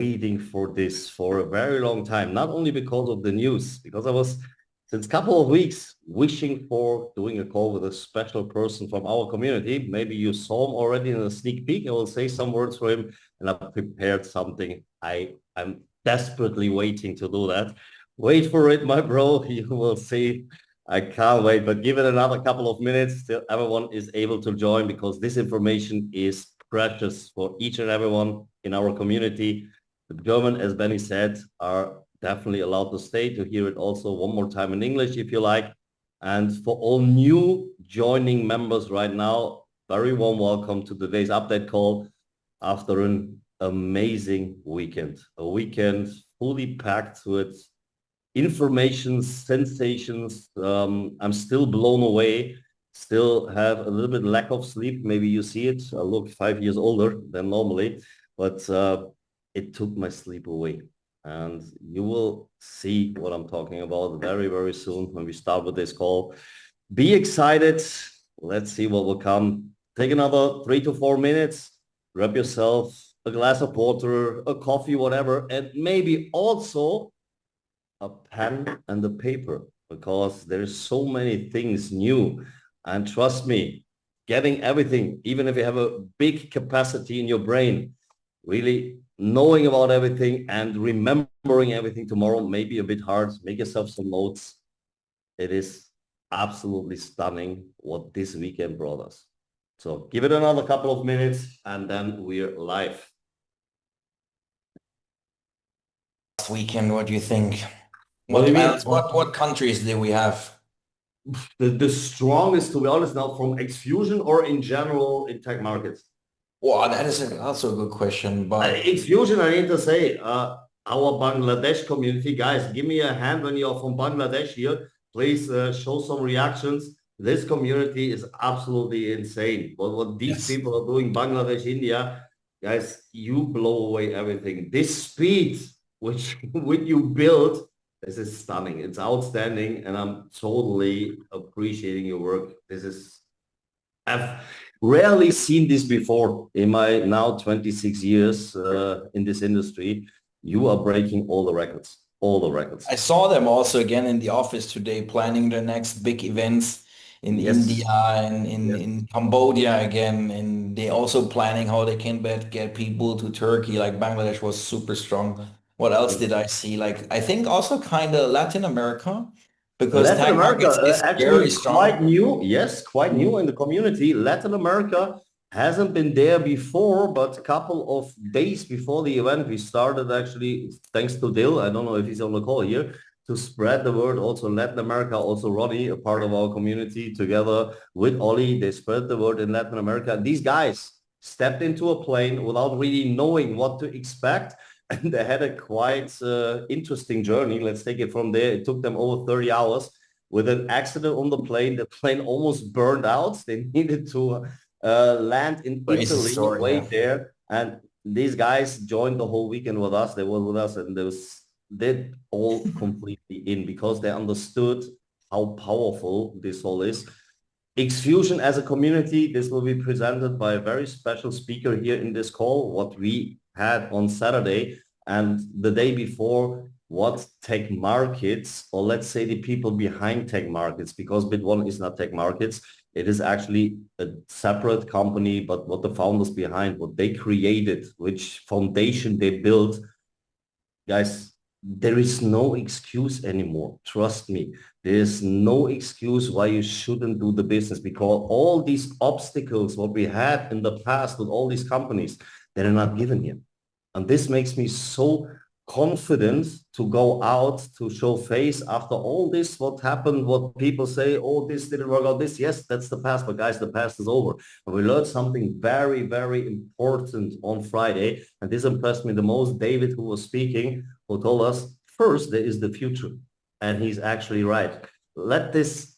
waiting for this for a very long time, not only because of the news, because I was since a couple of weeks wishing for doing a call with a special person from our community. Maybe you saw him already in a sneak peek. I will say some words for him, and I prepared something. I'm desperately waiting to do that. Wait for it, my bro. You will see. I can't wait, but give it another couple of minutes till everyone is able to join, because this information is precious for each and everyone in our community. The German, as Benny said, are definitely allowed to stay to hear it also one more time in English if you like. And for all new joining members right now, very warm welcome to today's update call after an amazing weekend. A weekend fully packed with information, sensations. I'm still blown away, still have a little bit lack of sleep. Maybe you see it. I look 5 years older than normally, but it took my sleep away. And you will see what I'm talking about very, very soon when we start with this call. Be excited. Let's see what will come. Take another 3 to 4 minutes, grab yourself a glass of water, a coffee, whatever, and maybe also a pen and a paper, because there's so many things new. And trust me, getting everything, even if you have a big capacity in your brain, really knowing about everything and remembering everything tomorrow may be a bit hard. Make yourself some notes. It is absolutely stunning what this weekend brought us. So give it another couple of minutes and then we're live. Weekend, what do you think? What do What you mean? else? What countries do we have? The strongest, to be honest, now from XFUSION or in general in tech markets? Well, that is also a good question, but XFUSION, I need to say, our Bangladesh community, guys, give me a hand when you're from Bangladesh here. Please show some reactions. This community is absolutely insane. What these yes. people are doing, Bangladesh, India, guys, you blow away everything. This speed which you build, this is stunning. It's outstanding, and I'm totally appreciating your work. I've rarely seen this before in my now 26 years in this industry. You are breaking all the records, all the records. I saw them also again in the office today planning their next big events in India Yes, and yes. in Cambodia again. And they also planning how they can get people to Turkey. Like Bangladesh was super strong. What else did I see? Like I think also kind of Latin America because Latin tech America, markets is very actually quite strong. new. Yes, quite new in the community. Latin America hasn't been there before, but a couple of days before the event, we started actually, thanks to Dil, I don't know if he's on the call here, to spread the word also in Latin America. Also Ronnie, a part of our community, together with Ollie, they spread the word in Latin America. And these guys stepped into a plane without really knowing what to expect. And they had a quite interesting journey. Let's take it from there. It took them over 30 hours with an accident on the plane. The plane almost burned out. They needed to land in Crazy Italy, story, yeah. wait there. And these guys joined the whole weekend with us. They were with us, and they all completely in, because they understood how powerful this all is. XFUSION as a community, this will be presented by a very special speaker here in this call, what we had on Saturday and the day before, what tech markets, or let's say the people behind tech markets, because Bit1 is not tech markets. It is actually a separate company, but what the founders behind, what they created, which foundation they built, guys, there is no excuse anymore. Trust me. There's no excuse why you shouldn't do the business, because all these obstacles, what we had in the past with all these companies, they're not given here. And this makes me so confident to go out to show face after all this, what happened, what people say, oh, this didn't work out, this, yes, that's the past, but guys, the past is over. And we learned something very, very important on Friday, and this impressed me the most. David, who was speaking, who told us, first, there is the future. And he's actually right. Let this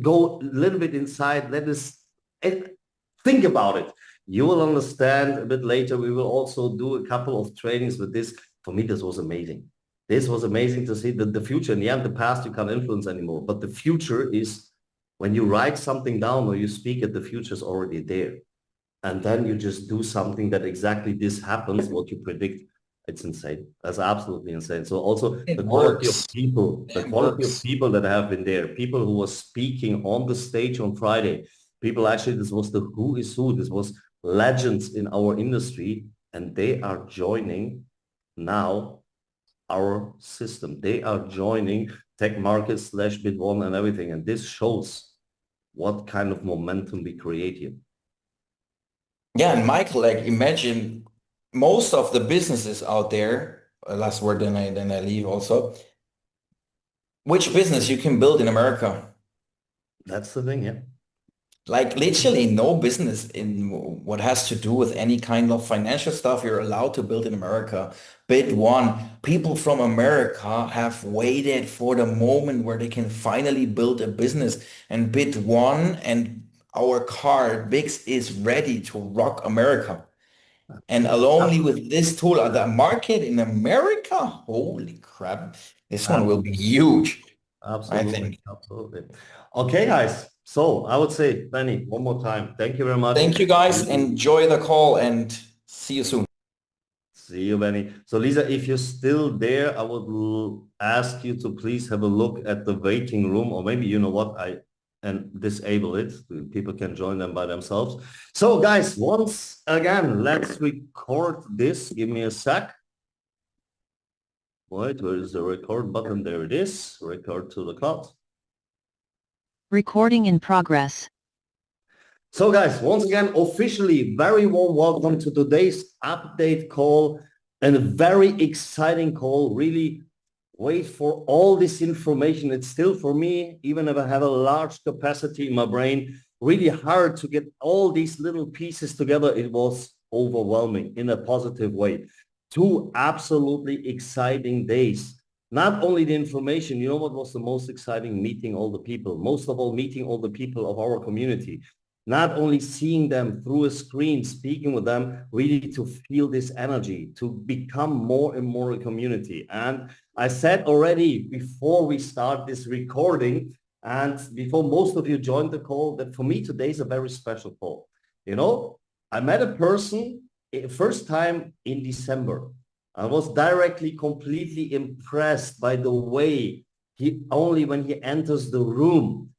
go a little bit inside. Let us think about it. You will understand a bit later. We will also do a couple of trainings with this. For me, this was amazing. This was amazing to see that the future. In the end, the past you can't influence anymore. But the future is when you write something down or you speak it, the future is already there. And then you just do something that exactly this happens, what you predict. It's insane. That's absolutely insane. So also It the quality of works. people, the It quality of works. people that have been there, people who were speaking on the stage on Friday, people actually, this was the who is who, this was legends in our industry, and they are joining now our system. They are joining tech markets slash bit one and everything. And this shows what kind of momentum we create here. Yeah, and Michael, like imagine most of the businesses out there, last word, then I leave also. Which business you can build in America? That's the thing, yeah. Like literally no business in what has to do with any kind of financial stuff you're allowed to build in America. Bit one, people from America have waited for the moment where they can finally build a business. And bit one and our card, VIX, is ready to rock America. And only with this tool, the market in America, holy crap, this one will be Absolutely. huge, I Absolutely. think. Absolutely. Okay, guys. So I would say, Benny, one more time. Thank you very much. Thank you guys. Really Enjoy the call and see you soon. see you, Benny. So Lisa, if you're still there, I would ask you to please have a look at the waiting room, or maybe you know what, and disable it. People can join them by themselves. So guys, once again, let's record this. Give me a sec. Wait, where is the record button? There it is. Record to the cloud. Recording in progress. So guys, once again, officially, very warm welcome to today's update call, and a very exciting call. Really wait for all this information. It's still for me, even if I have a large capacity in my brain, really hard to get all these little pieces together. It was overwhelming in a positive way. 2 absolutely exciting days. Not only the information, you know what was the most exciting? Meeting all the people, most of all, meeting all the people of our community. Not only seeing them through a screen, speaking with them, really to feel this energy, to become more and more a community. And I said already before we start this recording and before most of you joined the call that for me today is a very special call. You know, I met a person first time in December. I was directly, completely impressed by the way he only when he enters the room,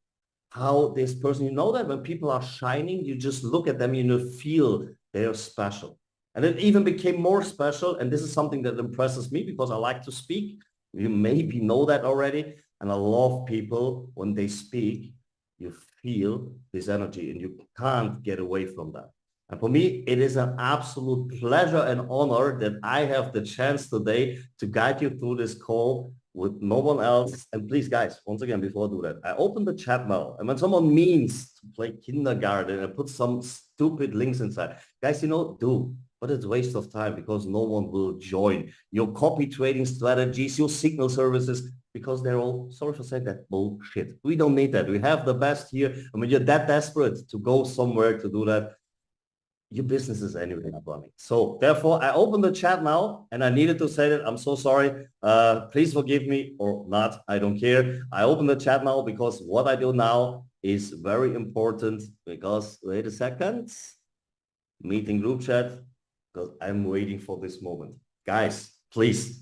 how this person, you know that when people are shining, you just look at them, you feel they are special. And it even became more special. And this is something that impresses me because I like to speak. You maybe know that already. And I love people when they speak, you feel this energy and you can't get away from that. And for me, it is an absolute pleasure and honor that I have the chance today to guide you through this call with no one else. And please, guys, once again, before I do that, I open the chat now. And when someone means to play kindergarten and put some stupid links inside, guys, do. But it's a waste of time because no one will join your copy trading strategies, your signal services, because they're all, sorry for saying that, bullshit. We don't need that. We have the best here. And when you're that desperate to go somewhere to do that, your business is anyway not running. So therefore, I open the chat now, and I needed to say that. I'm so sorry. Please forgive me or not. I don't care. I open the chat now because what I do now is very important because, wait a second, meeting group chat, because I'm waiting for this moment. Guys, please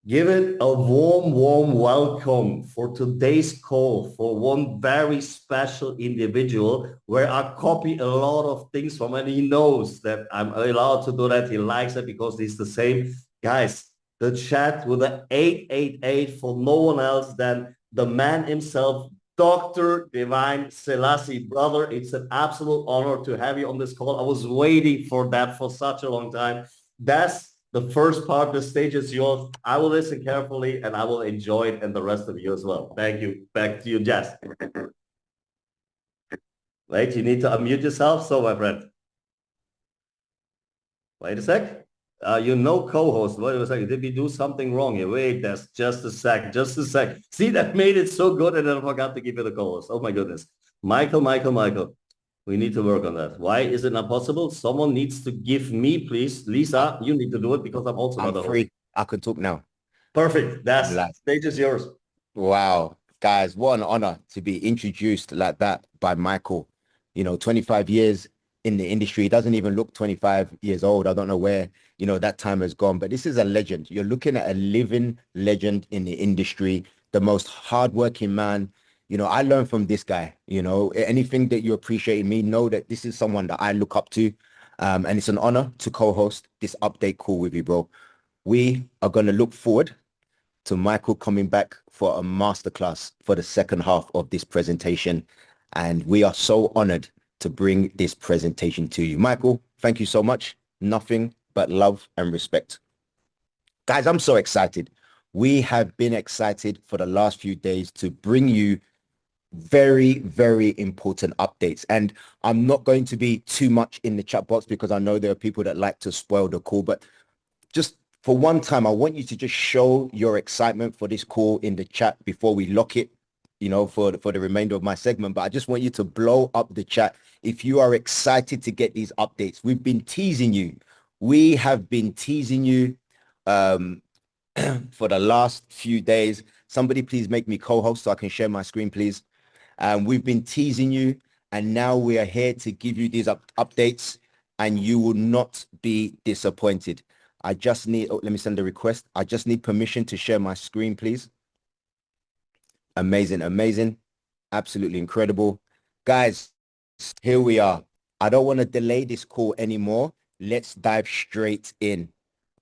give it a warm, warm welcome for today's call for one very special individual where I copy a lot of things from and he knows that I'm allowed to do that. He likes it because he's the same. Guys, the chat with the 888 for no one else than the man himself, Dr. Divine Selassie. Brother, it's an absolute honor to have you on this call. I was waiting for that for such a long time. That's the first part. The stage is yours. I will listen carefully and I will enjoy it, and the rest of you as well. Thank you. Back to you, Jess. Wait, you need to unmute yourself. So, my friend. Wait a sec. You know co-host. Wait a second. Did we do something wrong here? Wait, that's just a sec. Just a sec. See, that made it so good and then I forgot to give you the co-host. Oh my goodness. Michael. We need to work on that. Why is it not possible? Someone needs to give me, please. Lisa, you need to do it because I'm also not a host. Free. I can talk now. Perfect. That's stage is yours. Wow. Guys, what an honor to be introduced like that by Michael. 25 years in the industry. He doesn't even look 25 years old. I don't know where, you know, that time has gone, but this is a legend. You're looking at a living legend in the industry, the most hardworking man. You know, I learned from this guy. You know, anything that you appreciate in me, know that this is someone that I look up to. And it's an honor to co-host this update call with you, bro. We are going to look forward to Michael coming back for a masterclass for the second half of this presentation. And we are so honored to bring this presentation to you. Michael, thank you so much. Nothing but love and respect. Guys, I'm so excited. We have been excited for the last few days to bring you very, very important updates. And I'm not going to be too much in the chat box because I know there are people that like to spoil the call, but just for one time, I want you to just show your excitement for this call in the chat before we lock it, you know, for the remainder of my segment. But I just want you to blow up the chat if you are excited to get these updates. We've been teasing you. We have been teasing you for the last few days. Somebody please make me co-host so I can share my screen, please. We've been teasing you, and now we are here to give you these updates, and you will not be disappointed. I just need, let me send a request. I just need permission to share my screen, please. Amazing, amazing. Absolutely incredible. Guys, here we are. I don't want to delay this call anymore. Let's dive straight in.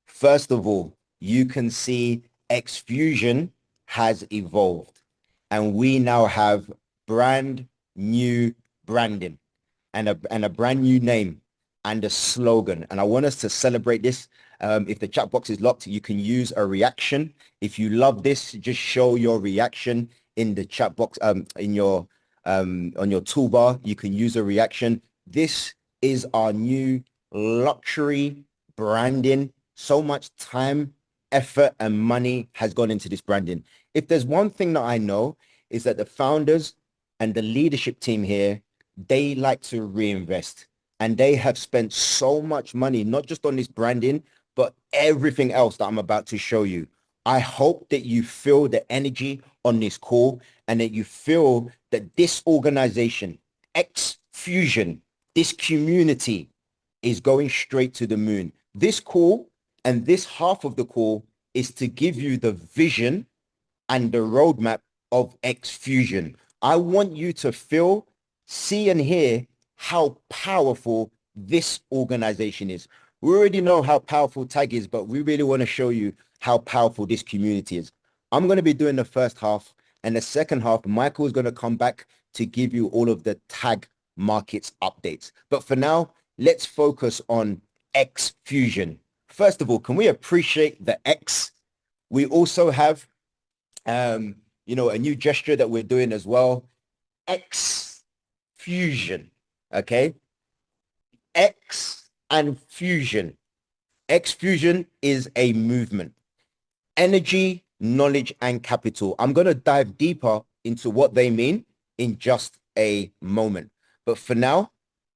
First of all, you can see XFUSION has evolved, and we now have brand new branding and a brand new name and a slogan. And I want us to celebrate this. If the chat box is locked, you can use a reaction. If you love this, just show your reaction in the chat box, on your toolbar. You can use a reaction. This is our new luxury branding. So much time, effort, and money has gone into this branding. If there's one thing that I know, is that the founders and the leadership team here, they like to reinvest. And they have spent so much money, not just on this branding, but everything else that I'm about to show you. I hope that you feel the energy on this call and that you feel that this organization, XFUSION, this community is going straight to the moon. This call and this half of the call is to give you the vision and the roadmap of XFUSION. I want you to feel, see, and hear how powerful this organization is. We already know how powerful TAG is, but we really want to show you how powerful this community is. I'm going to be doing the first half, and the second half, Michael is going to come back to give you all of the TAG markets updates. But for now, let's focus on XFUSION. First of all, can we appreciate the X? We also have, you know, a new gesture that we're doing as well. XFUSION. Okay, X and fusion. XFUSION is a movement. Energy, knowledge, and capital. I'm going to dive deeper into what they mean in just a moment. But for now,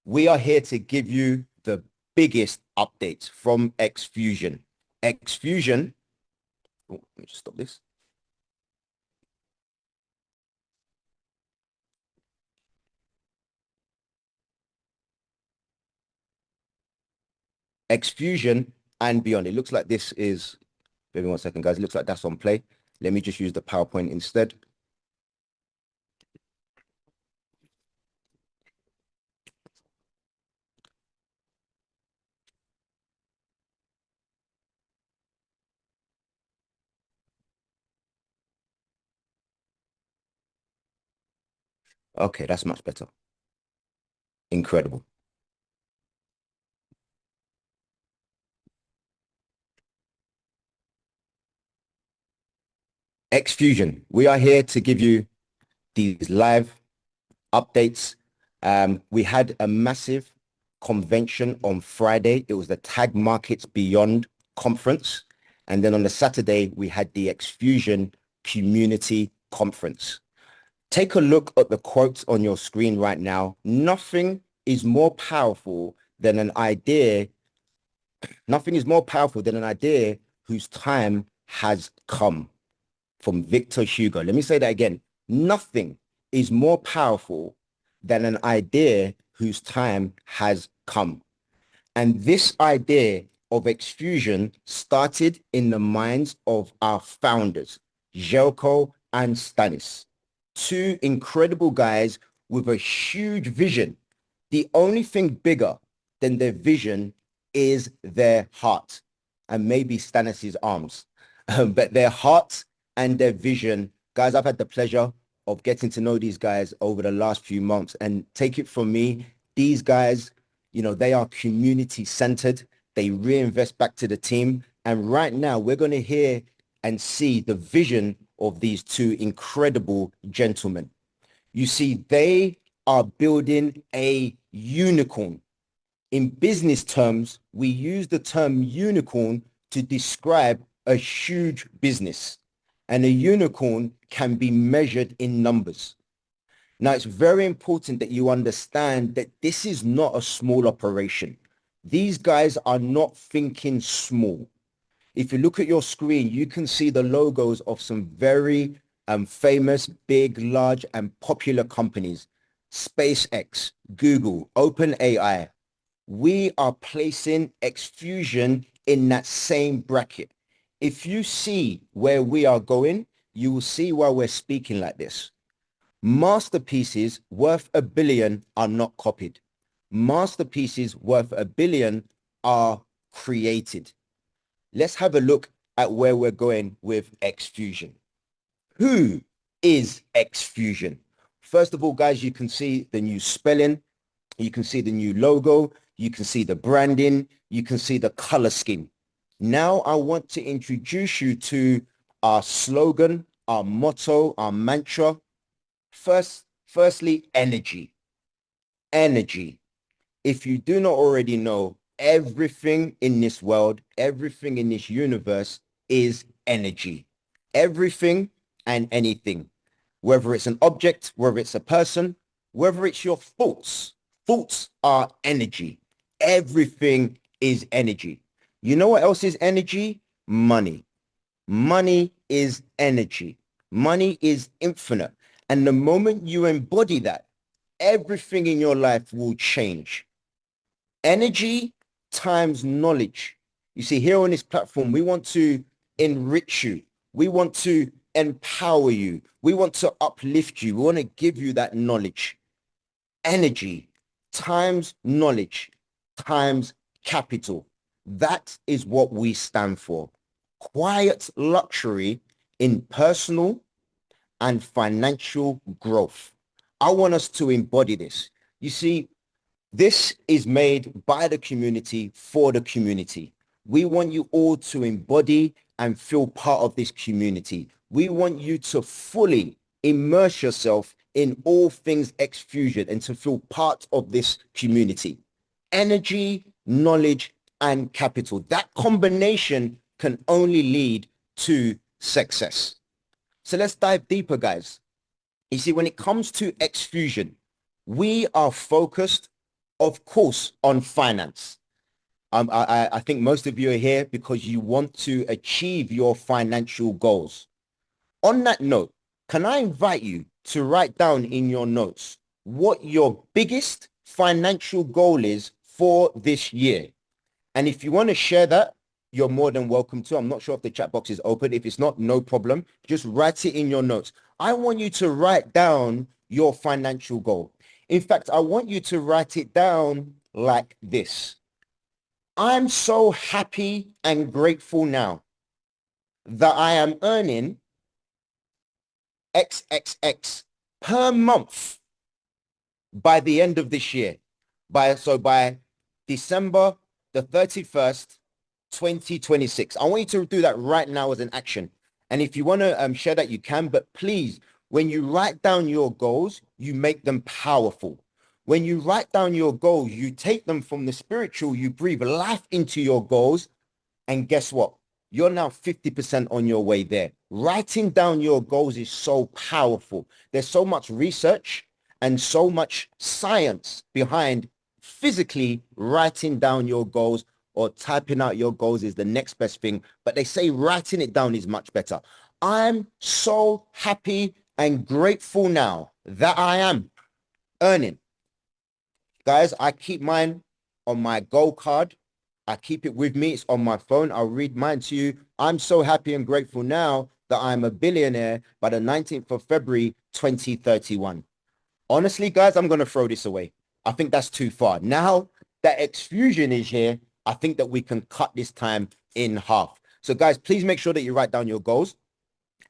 we are here to give you the biggest updates from XFUSION. XFUSION, oh, let me just stop this. XFUSION and beyond. It looks like this is, give me 1 second, guys. It looks like that's on play. Let me just use the PowerPoint instead. Okay, that's much better. Incredible. XFUSION, we are here to give you these live updates. We had a massive convention on Friday. It was the Tag Markets Beyond conference. And then on the Saturday, we had the XFUSION Community Conference. Take a look at the quotes on your screen right now. Nothing is more powerful than an idea. Nothing is more powerful than an idea whose time has come. From Victor Hugo. Let me say that again. Nothing is more powerful than an idea whose time has come. And this idea of XFUSION started in the minds of our founders, Jelko and Stanis, two incredible guys with a huge vision. The only thing bigger than their vision is their heart, and maybe Stanis's arms. But their heart and their vision, guys, I've had the pleasure of getting to know these guys over the last few months, and take it from me, these guys, you know, they are community centered. They reinvest back to the team. And right now we're going to hear and see the vision of these two incredible gentlemen. You see, they are building a unicorn. In business terms, we use the term unicorn to describe a huge business. And a unicorn can be measured in numbers. Now, it's very important that you understand that this is not a small operation. These guys are not thinking small. If you look at your screen, you can see the logos of some very famous, big, large, and popular companies. SpaceX, Google, OpenAI. We are placing XFUSION in that same bracket. If you see where we are going, you will see why we're speaking like this. Masterpieces worth $1 billion are not copied. Masterpieces worth $1 billion are created. Let's have a look at where we're going with XFUSION. Who is XFUSION? First of all, guys, you can see the new spelling. You can see the new logo. You can see the branding. You can see the color scheme. Now I want to introduce you to our slogan, our motto, our mantra. Firstly, energy. Energy. If you do not already know, everything in this world, everything in this universe is energy. Everything and anything. Whether it's an object, whether it's a person, whether it's your thoughts. Thoughts are energy. Everything is energy. You know what else is energy? Money. Money is energy. Money is infinite. And the moment you embody that, everything in your life will change. Energy times knowledge. You see, here on this platform, we want to enrich you. We want to empower you. We want to uplift you. We want to give you that knowledge. Energy times knowledge times capital. That is what we stand for. Quiet luxury in personal and financial growth. I want us to embody this. You see, this is made by the community for the community. We want you all to embody and feel part of this community. We want you to fully immerse yourself in all things XFUSION and to feel part of this community. Energy, knowledge, and capital. That combination can only lead to success. So let's dive deeper, guys. You see, when it comes to XFUSION, we are focused, of course, on finance. I think most of you are here because you want to achieve your financial goals. On that note, can I invite you to write down in your notes what your biggest financial goal is for this year? And if you want to share that, you're more than welcome to. I'm not sure if the chat box is open. If it's not, no problem. Just write it in your notes. I want you to write down your financial goal. In fact, I want you to write it down like this. I'm so happy and grateful now that I am earning XXX per month by the end of this year. By December the 31st, 2026. I want you to do that right now as an action. And if you want to share that, you can, but please, when you write down your goals, you make them powerful. When you write down your goals, you take them from the spiritual, you breathe life into your goals, and guess what? You're now 50% on your way there. Writing down your goals is so powerful. There's so much research and so much science behind physically writing down your goals, or typing out your goals is the next best thing. But they say writing it down is much better. I'm so happy and grateful now that I am earning Guys, I keep mine on my gold card. I keep it with me. It's on my phone. I'll read mine to you. I'm so happy and grateful now that I'm a billionaire by the 19th of February, 2031. Honestly, guys, I'm going to throw this away. I think that's too far. Now that XFUSION is here, I think that we can cut this time in half. So guys, please make sure that you write down your goals.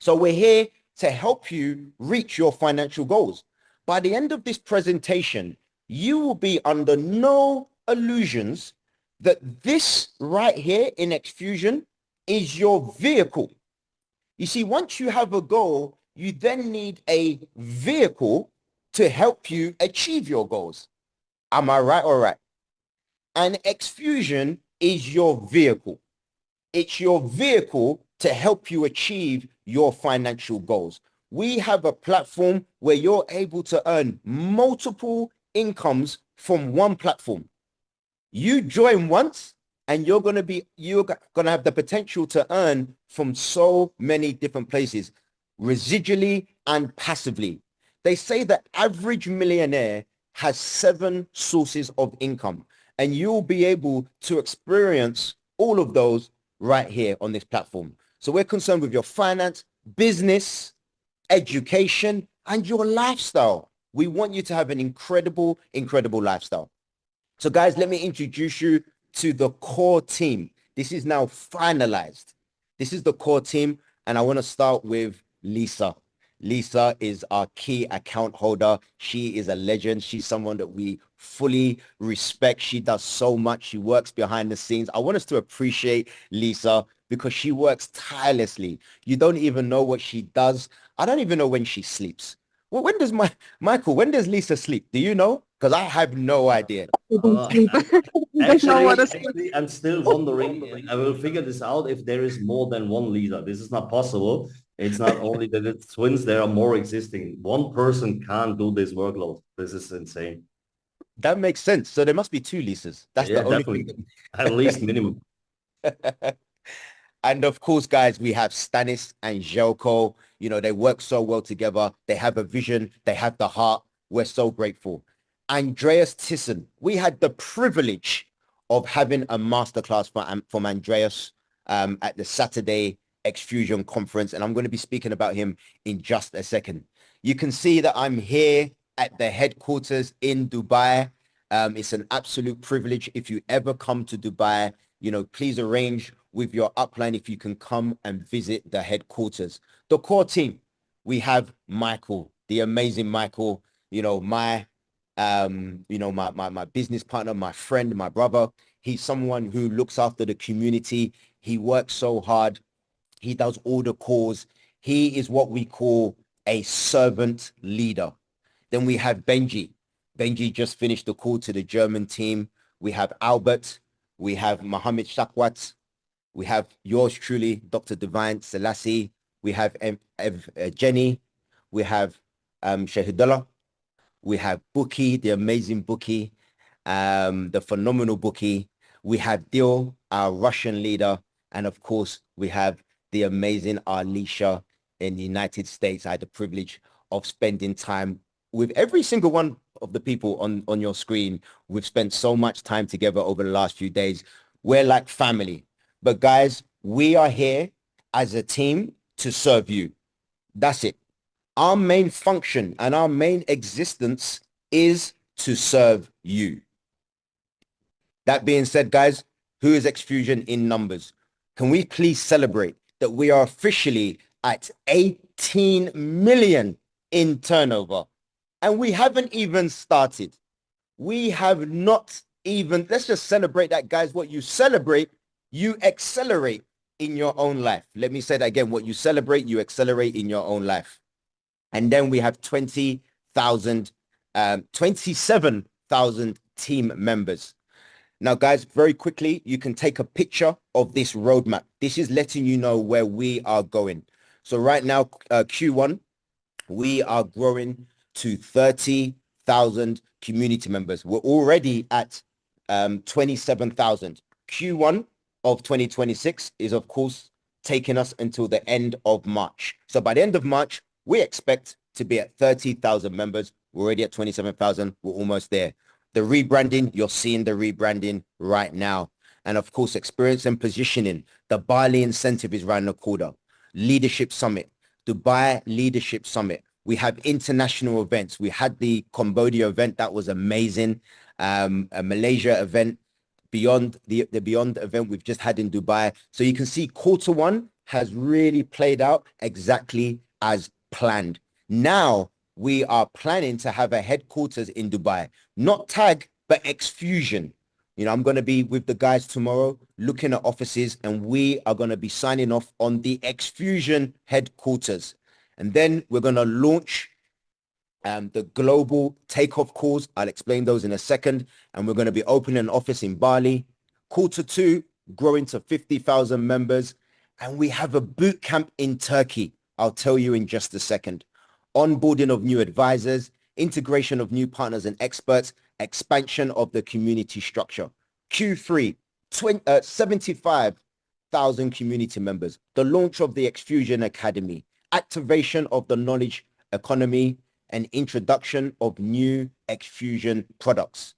So we're here to help you reach your financial goals. By the end of this presentation, you will be under no illusions that this right here in XFUSION is your vehicle. You see, once you have a goal, you then need a vehicle to help you achieve your goals. Am I right? All right. And XFUSION is your vehicle. It's your vehicle to help you achieve your financial goals. We have a platform where you're able to earn multiple incomes from one platform. You join once and you're going to have the potential to earn from so many different places, residually and passively. They say the average millionaire has 7 sources of income, and you'll be able to experience all of those right here on this platform. So we're concerned with your finance, business, education, and your lifestyle. We want you to have an incredible, incredible lifestyle. So guys, let me introduce you to the core team. This is now finalized. This is the core team, and I want to start with Lisa. Lisa is our key account holder. She is a legend. She's someone that we fully respect. She does so much. She works behind the scenes. I want us to appreciate Lisa because she works tirelessly. You don't even know what she does. I don't even know when she sleeps. Well, when does Michael, when does Lisa sleep? Do you know? Because I have no idea. Actually, I'm still wondering. I will figure this out if there is more than one leader. This is not possible. It's not only that it's twins, there are more existing. One person can't do this workload. This is insane. That makes sense. So there must be 2 Lisas. That's Yeah, the only definitely. thing. At least minimum. And of course, guys, we have Stanis and Jelko. You know, they work so well together. They have a vision. They have the heart. We're so grateful. Andreas Thyssen. We had the privilege of having a masterclass from Andreas at the Saturday XFUSION conference. And I'm going to be speaking about him in just a second. You can see that I'm here at the headquarters in Dubai. It's an absolute privilege. If you ever come to Dubai, you know, please arrange with your upline if you can come and visit the headquarters. The core team, we have Michael, the amazing Michael, my business partner, my friend, my brother. He's someone who looks after the community. He works so hard. He does all the calls. He is what we call a servant leader. Then we have Benji. Benji just finished the call to the German team. We have Albert. We have Mohammed Shakwat. We have yours truly, Dr. Divine Selassie. We have Jenny. We have Shahidullah. We have Bookie, the amazing Bookie, the phenomenal Bookie. We have Dil, our Russian leader. And of course, we have the amazing Alicia in the United States. I had the privilege of spending time with every single one of the people on your screen. We've spent so much time together over the last few days. We're like family. But guys, we are here as a team to serve you. That's it. Our main function and our main existence is to serve you. That being said, guys, who is XFUSION in numbers? Can we please celebrate that we are officially at 18 million in turnover? And we haven't even started. We have not even, let's just celebrate that, guys. What you celebrate, you accelerate in your own life. Let me say that again. What you celebrate, you accelerate in your own life. And then we have 27,000 team members. Now, guys, very quickly, you can take a picture of this roadmap. This is letting you know where we are going. So right now, Q1, we are growing to 30,000 community members. We're already at 27,000. Q1 of 2026 is, of course, taking us until the end of March. So by the end of March, we expect to be at 30,000 members. We're already at 27,000. We're almost there. The rebranding, you're seeing the rebranding right now. And of course, experience and positioning. The Bali incentive is around the corner. Leadership Summit, Dubai Leadership Summit. We have international events. We had the Cambodia event. That was amazing. A Malaysia event, beyond the Beyond event we've just had in Dubai. So you can see Q1 has really played out exactly as planned. Now we are planning to have a headquarters in Dubai, not TAG, but XFUSION. You know, I'm going to be with the guys tomorrow looking at offices, and we are going to be signing off on the XFUSION headquarters. And then we're going to launch the global takeoff calls. I'll explain those in a second. And we're going to be opening an office in Bali. Q2, growing to 50,000 members. And we have a boot camp in Turkey. I'll tell you in just a second. Onboarding of new advisors, integration of new partners and experts, expansion of the community structure. Q3, 75,000 community members. The launch of the XFUSION Academy, activation of the knowledge economy, and introduction of new XFUSION products,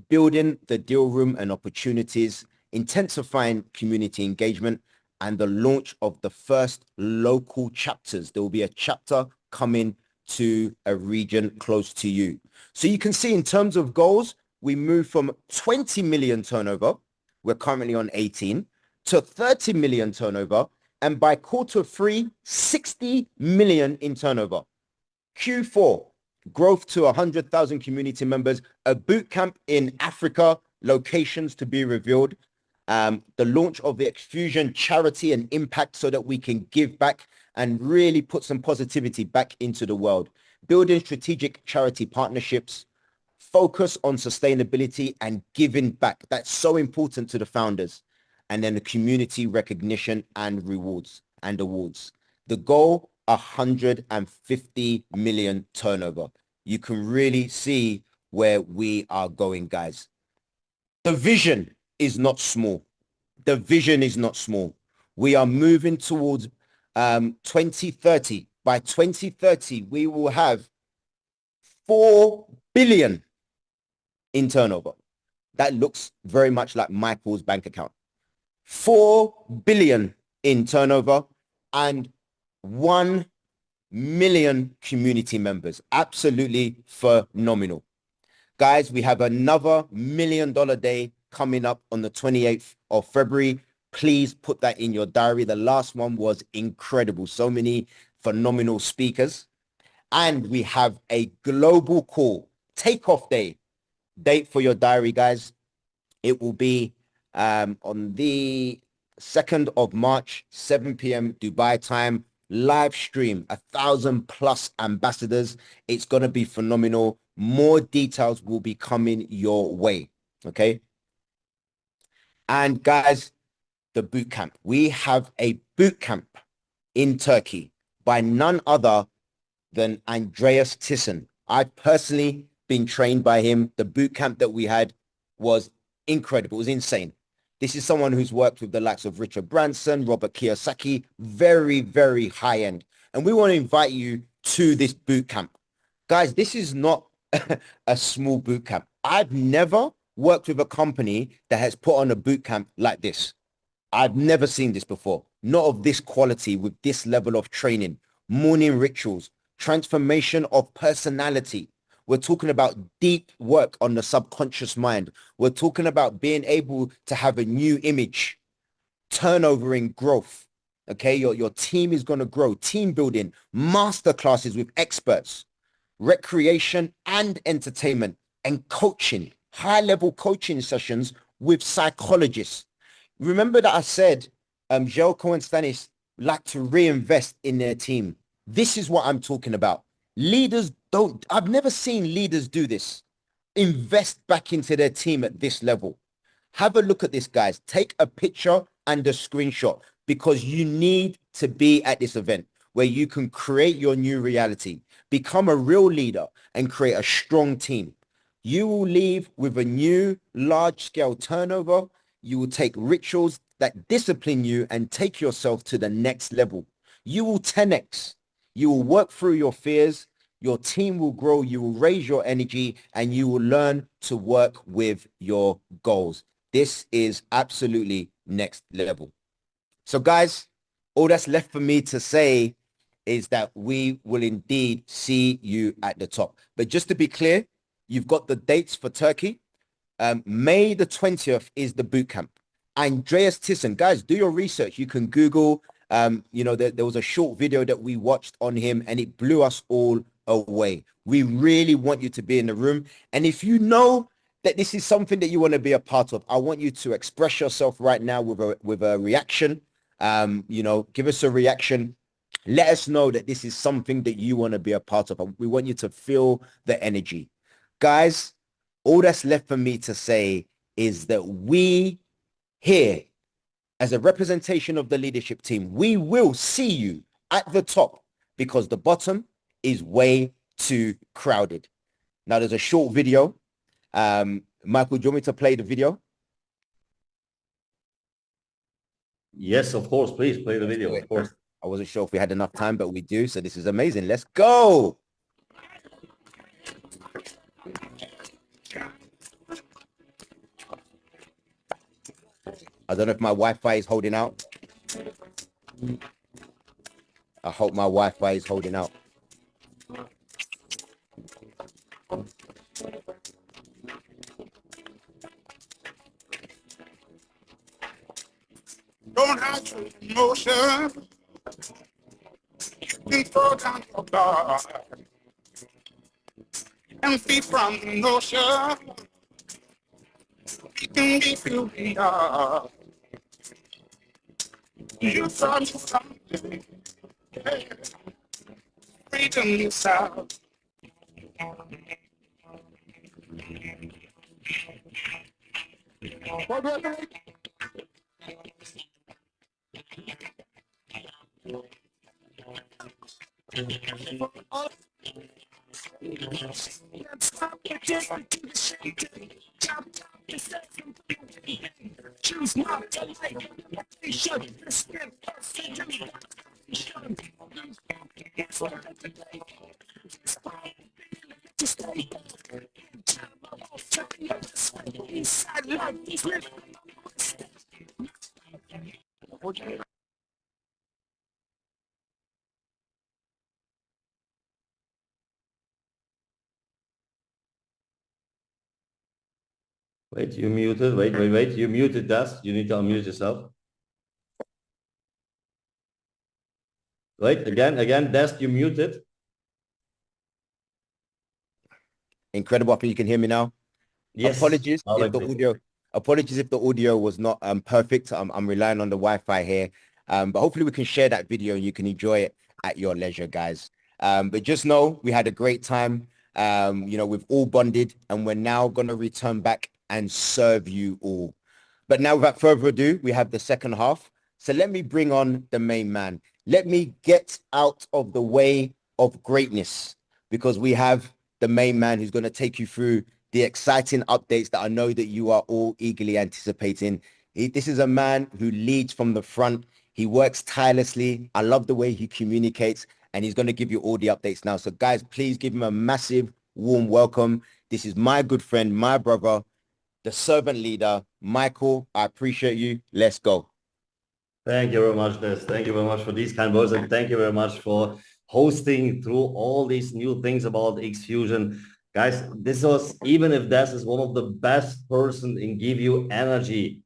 building the deal room and opportunities, intensifying community engagement, and the launch of the first local chapters. There will be a chapter coming to a region close to you. So you can see in terms of goals, we move from 20 million turnover, we're currently on 18, to 30 million turnover, and by Q3, 60 million in turnover. Q4, growth to 100,000 community members, a boot camp in Africa, locations to be revealed, the launch of the XFUSION charity and impact so that we can give back and really put some positivity back into the world, building strategic charity partnerships, focus on sustainability and giving back. That's so important to the founders. And then the community recognition and rewards and awards. The goal, 150 million turnover. You can really see where we are going, guys. The vision is not small. The vision is not small. We are moving towards 2030. By 2030, we will have 4 billion in turnover. That looks very much like Michael's bank account. 4 billion in turnover and 1 million community members. Absolutely phenomenal. Guys, we have another $1 million day coming up on the 28th of February. Please put that in your diary. The last one was incredible. So many phenomenal speakers. And we have a global call, takeoff day. Date for your diary, guys. It will be on the 2nd of March, 7 p.m. Dubai time, live stream, 1,000+ ambassadors. It's going to be phenomenal. More details will be coming your way. Okay. And guys, the boot camp. We have a boot camp in Turkey by none other than Andreas Thyssen. I've personally been trained by him. The boot camp that we had was incredible. It was insane. This is someone who's worked with the likes of Richard Branson, Robert Kiyosaki, very, very high end. And we want to invite you to this boot camp. Guys, this is not a small boot camp. I've never worked with a company that has put on a boot camp like this. I've never seen this before. Not of this quality with this level of training, morning rituals, transformation of personality. We're talking about deep work on the subconscious mind. We're talking about being able to have a new image, turnover in growth. Okay, your team is going to grow, team building, master classes with experts, recreation and entertainment, and coaching, high-level coaching sessions with psychologists. Remember that I said Jelko and Stanis like to reinvest in their team. This is what I'm talking about. Leaders don't, I've never seen leaders do this. Invest back into their team at this level. Have a look at this, guys. Take a picture and a screenshot because you need to be at this event where you can create your new reality, become a real leader and create a strong team. You will leave with a new large-scale turnover. You will take rituals that discipline you and take yourself to the next level. You will 10x. You will work through your fears. your team will grow, you will raise your energy, and you will learn to work with your goals. This is absolutely next level. So guys, all that's left for me to say is that we will indeed see you at the top. But just to be clear, you've got the dates for Turkey. May the 20th is the boot camp. Andreas Thyssen, guys, do your research. You can Google, there was a short video that we watched on him and it blew us all away. We really want you to be in the room. And if you know that this is something that you want to be a part of, I want you to express yourself right now with a reaction. Give us a reaction. Let us know that this is something that you want to be a part of. We want you to feel the energy. Guys, all that's left for me to say is that we here, as a representation of the leadership team, we will see you at the top because the bottom is way too crowded. Now, there's a short video. Michael, do you want me to play the video? Yes, of course. Please play the video, of course. I wasn't sure if we had enough time, but we do. So this is amazing. Let's go. I don't know if my Wi-Fi is holding out. I hope my Wi-Fi is holding out. Don't have to emotion. And throw down your guard. And free from emotion. You can be who we are. You thought you something. Freedom yourself. Choose not to like Wait, you muted. Wait. You muted, Dust. You need to unmute yourself. Wait, again, Dust, you muted. Incredible. I think you can hear me now. Yes. Apologies if the audio. Apologies if the audio was not perfect. I'm relying on the Wi-Fi here. But hopefully we can share that video and you can enjoy it at your leisure, guys. But just know we had a great time. We've all bonded and we're now going to return back and serve you all. But now without further ado, we have the second half. So let me bring on the main man. Let me get out of the way of greatness because we have the main man who's going to take you through the exciting updates that I know that you are all eagerly anticipating. This is a man who leads from the front. He works tirelessly. I love the way he communicates and he's going to give you all the updates now. So guys, please give him a massive warm welcome. This is my good friend, my brother, the servant leader, Michael. I appreciate you. Let's go. Thank you very much, Des. Thank you very much for these kind words and thank you very much for hosting through all these new things about XFUSION. Guys, this was, even if Des is one of the best person in give you energy,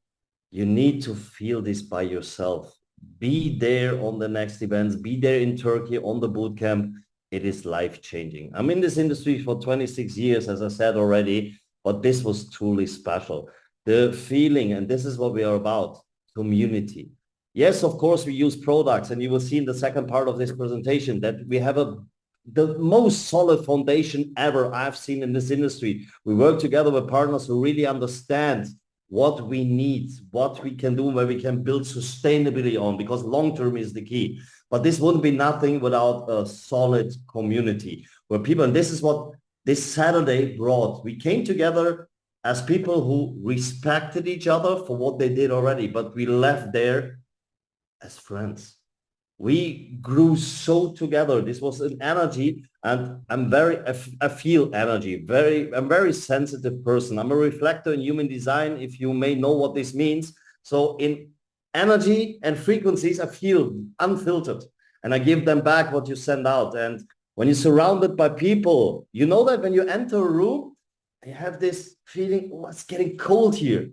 you need to feel this by yourself. Be there on the next events, be there in Turkey on the boot camp. It is life-changing. I'm in this industry for 26 years, as I said already, but this was truly special. The feeling, and this is what we are about, community. Yes, of course, we use products, and you will see in the second part of this presentation that we have the most solid foundation ever I've seen in this industry. We work together with partners who really understand what we need, what we can do, where we can build sustainability on, because long-term is the key. But this wouldn't be nothing without a solid community where people, and this is what this Saturday brought. We came together as people who respected each other for what they did already, but we left there as friends. We grew so together. This was an energy, and I feel energy. I'm very sensitive person. I'm a reflector in human design, if you may know what this means. So in energy and frequencies, I feel unfiltered, and I give them back what you send out. And when you're surrounded by people, you know that when you enter a room, you have this feeling, oh, it's getting cold here.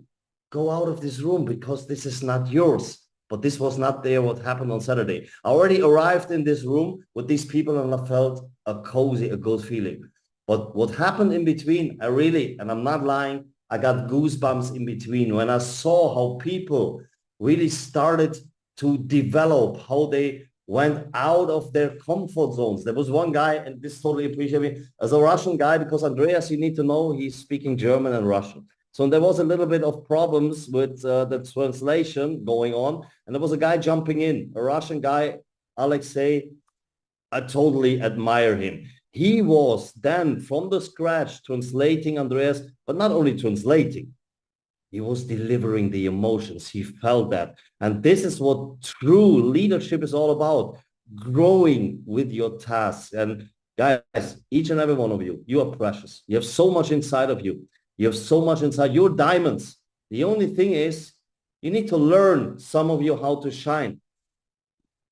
Go out of this room because this is not yours. But this was not there what happened on Saturday. I already arrived in this room with these people and I felt a cozy, a good feeling. But what happened in between, and I'm not lying, I got goosebumps in between when I saw how people really started to develop, how they went out of their comfort zones. There was one guy, and this totally appreciate me, as a Russian guy, because Andreas, you need to know, he's speaking German and Russian. So there was a little bit of problems with the translation going on. And there was a guy jumping in, a Russian guy, Alexei. I totally admire him. He was then from the scratch translating Andreas, but not only translating, he was delivering the emotions. He felt that. And this is what true leadership is all about, growing with your tasks. And guys, each and every one of you, you are precious. You have so much inside of you. You have so much inside. You're diamonds. The only thing is you need to learn, some of you, how to shine.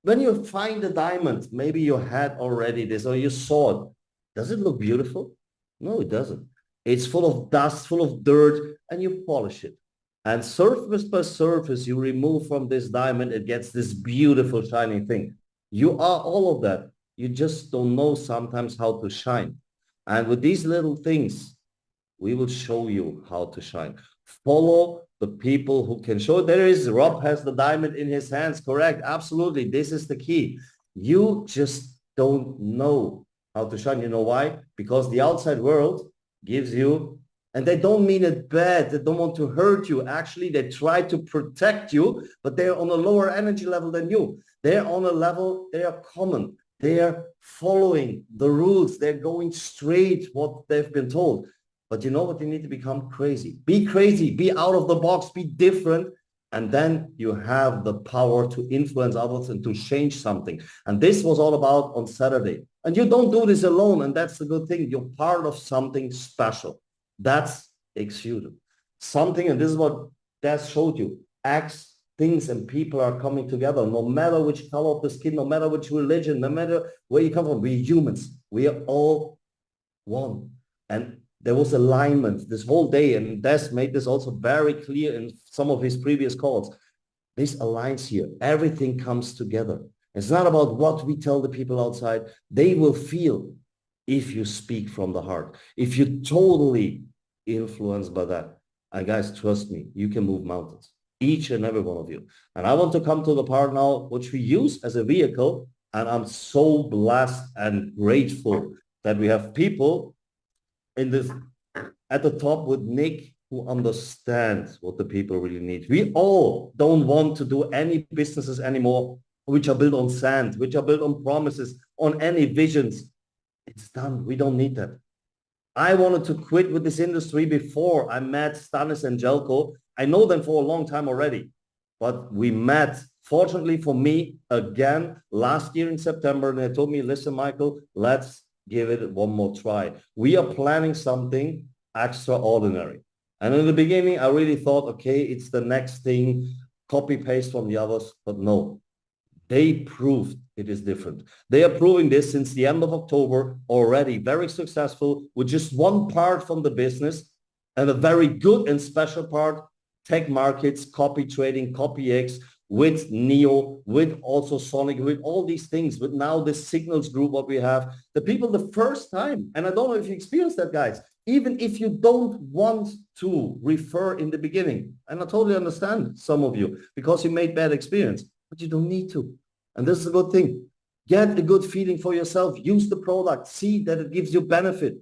When you find a diamond, maybe you had already this or you saw it. Does it look beautiful? No, it doesn't. It's full of dust, full of dirt, and you polish it. And surface by surface, you remove from this diamond, it gets this beautiful shining thing. You are all of that. You just don't know sometimes how to shine. And with these little things, we will show you how to shine. Follow the people who can show. There is, Rob has the diamond in his hands, correct? Absolutely, this is the key. You just don't know how to shine. You know why? Because the outside world gives you, and they don't mean it bad, they don't want to hurt you. Actually, they try to protect you, but they're on a lower energy level than you. They're on a level, they are common. They are following the rules. They're going straight what they've been told. But you know what? You need to become crazy. Be crazy, be out of the box, be different. And then you have the power to influence others and to change something. And this was all about on Saturday. And you don't do this alone. And that's the good thing. You're part of something special. That's XFUSION. Something, and this is what Des showed you. Acts, things, and people are coming together. No matter which color of the skin, no matter which religion, no matter where you come from, we're humans. We are all one. And there was alignment this whole day, and Des made this also very clear in some of his previous calls. This aligns here. Everything comes together. It's not about what we tell the people outside. They will feel if you speak from the heart, if you're totally influenced by that. And guys, trust me, you can move mountains, each and every one of you. And I want to come to the part now, which we use as a vehicle. And I'm so blessed and grateful that we have people in this at the top with Nick who understands what the people really need. We all don't want to do any businesses anymore which are built on sand, which are built on promises, on any visions. It's done. We don't need that. I wanted to quit with this industry before I met Stanis and Jelko. I know them for a long time already, but we met, fortunately for me, again last year in September, and they told me, listen, Michael, let's give it one more try. We are planning something extraordinary. And in the beginning, I really thought, okay, it's the next thing, copy paste from the others, but no, they proved it is different. They are proving this since the end of October already, very successful with just one part from the business and a very good and special part, tech markets, copy trading, copy X, with Neo, with also Sonic, with all these things, with now this Signals group, what we have, the people the first time, and I don't know if you experienced that, guys, even if you don't want to refer in the beginning, and I totally understand some of you, because you made bad experience, but you don't need to. And this is a good thing. Get a good feeling for yourself, use the product, see that it gives you benefit,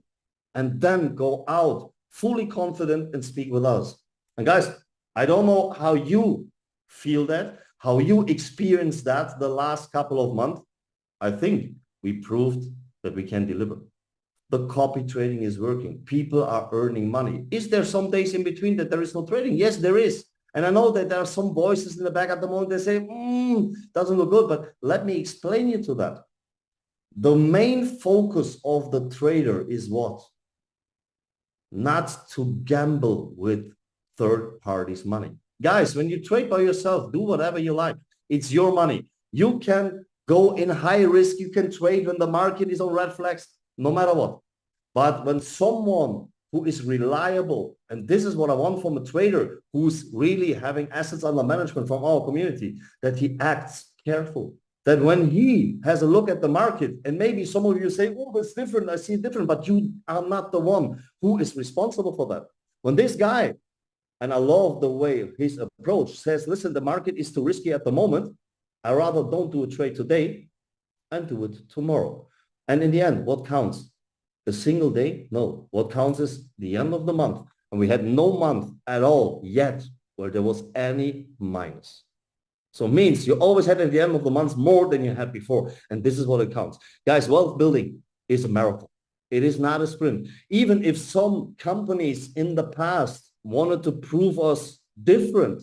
and then go out fully confident and speak with us. And guys, I don't know how you feel that, how you experience that the last couple of months. I think we proved that we can deliver. The copy trading is working. People are earning money. Is there some days in between that there is no trading? Yes, there is. And I know that there are some voices in the back at the moment, they say, doesn't look good, but let me explain you to that. The main focus of the trader is what? Not to gamble with third parties' money. Guys, when you trade by yourself, do whatever you like. It's your money. You can go in high risk. You can trade when the market is on red flags, no matter what. But when someone who is reliable, and this is what I want from a trader who's really having assets under management from our community, that he acts careful. That when he has a look at the market, and maybe some of you say, oh, that's different, I see it different, but you are not the one who is responsible for that. When this guy, and I love the way his approach says, listen, the market is too risky at the moment. I rather don't do a trade today and do it tomorrow. And in the end, what counts? A single day? No. What counts is the end of the month. And we had no month at all yet where there was any minus. So it means you always had at the end of the month more than you had before. And this is what it counts. Guys, wealth building is a marathon. It is not a sprint. Even if some companies in the past wanted to prove us different,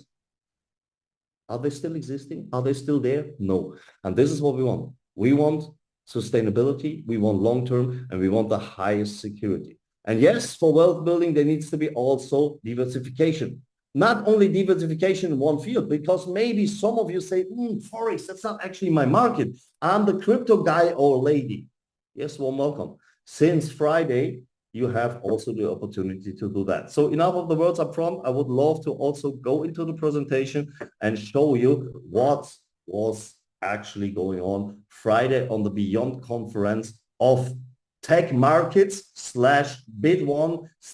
are they still existing? Are they still there? No. And this is what we want. We want sustainability, we want long-term, and we want the highest security. And yes, for wealth building, there needs to be also diversification. Not only diversification in one field, because maybe some of you say, Forex, that's not actually my market. I'm the crypto guy or lady. Yes, warm welcome. Since Friday, you have also the opportunity to do that. So enough of the words up front. I would love to also go into the presentation and show you what was actually going on Friday on the Beyond conference of tech markets / bit1 /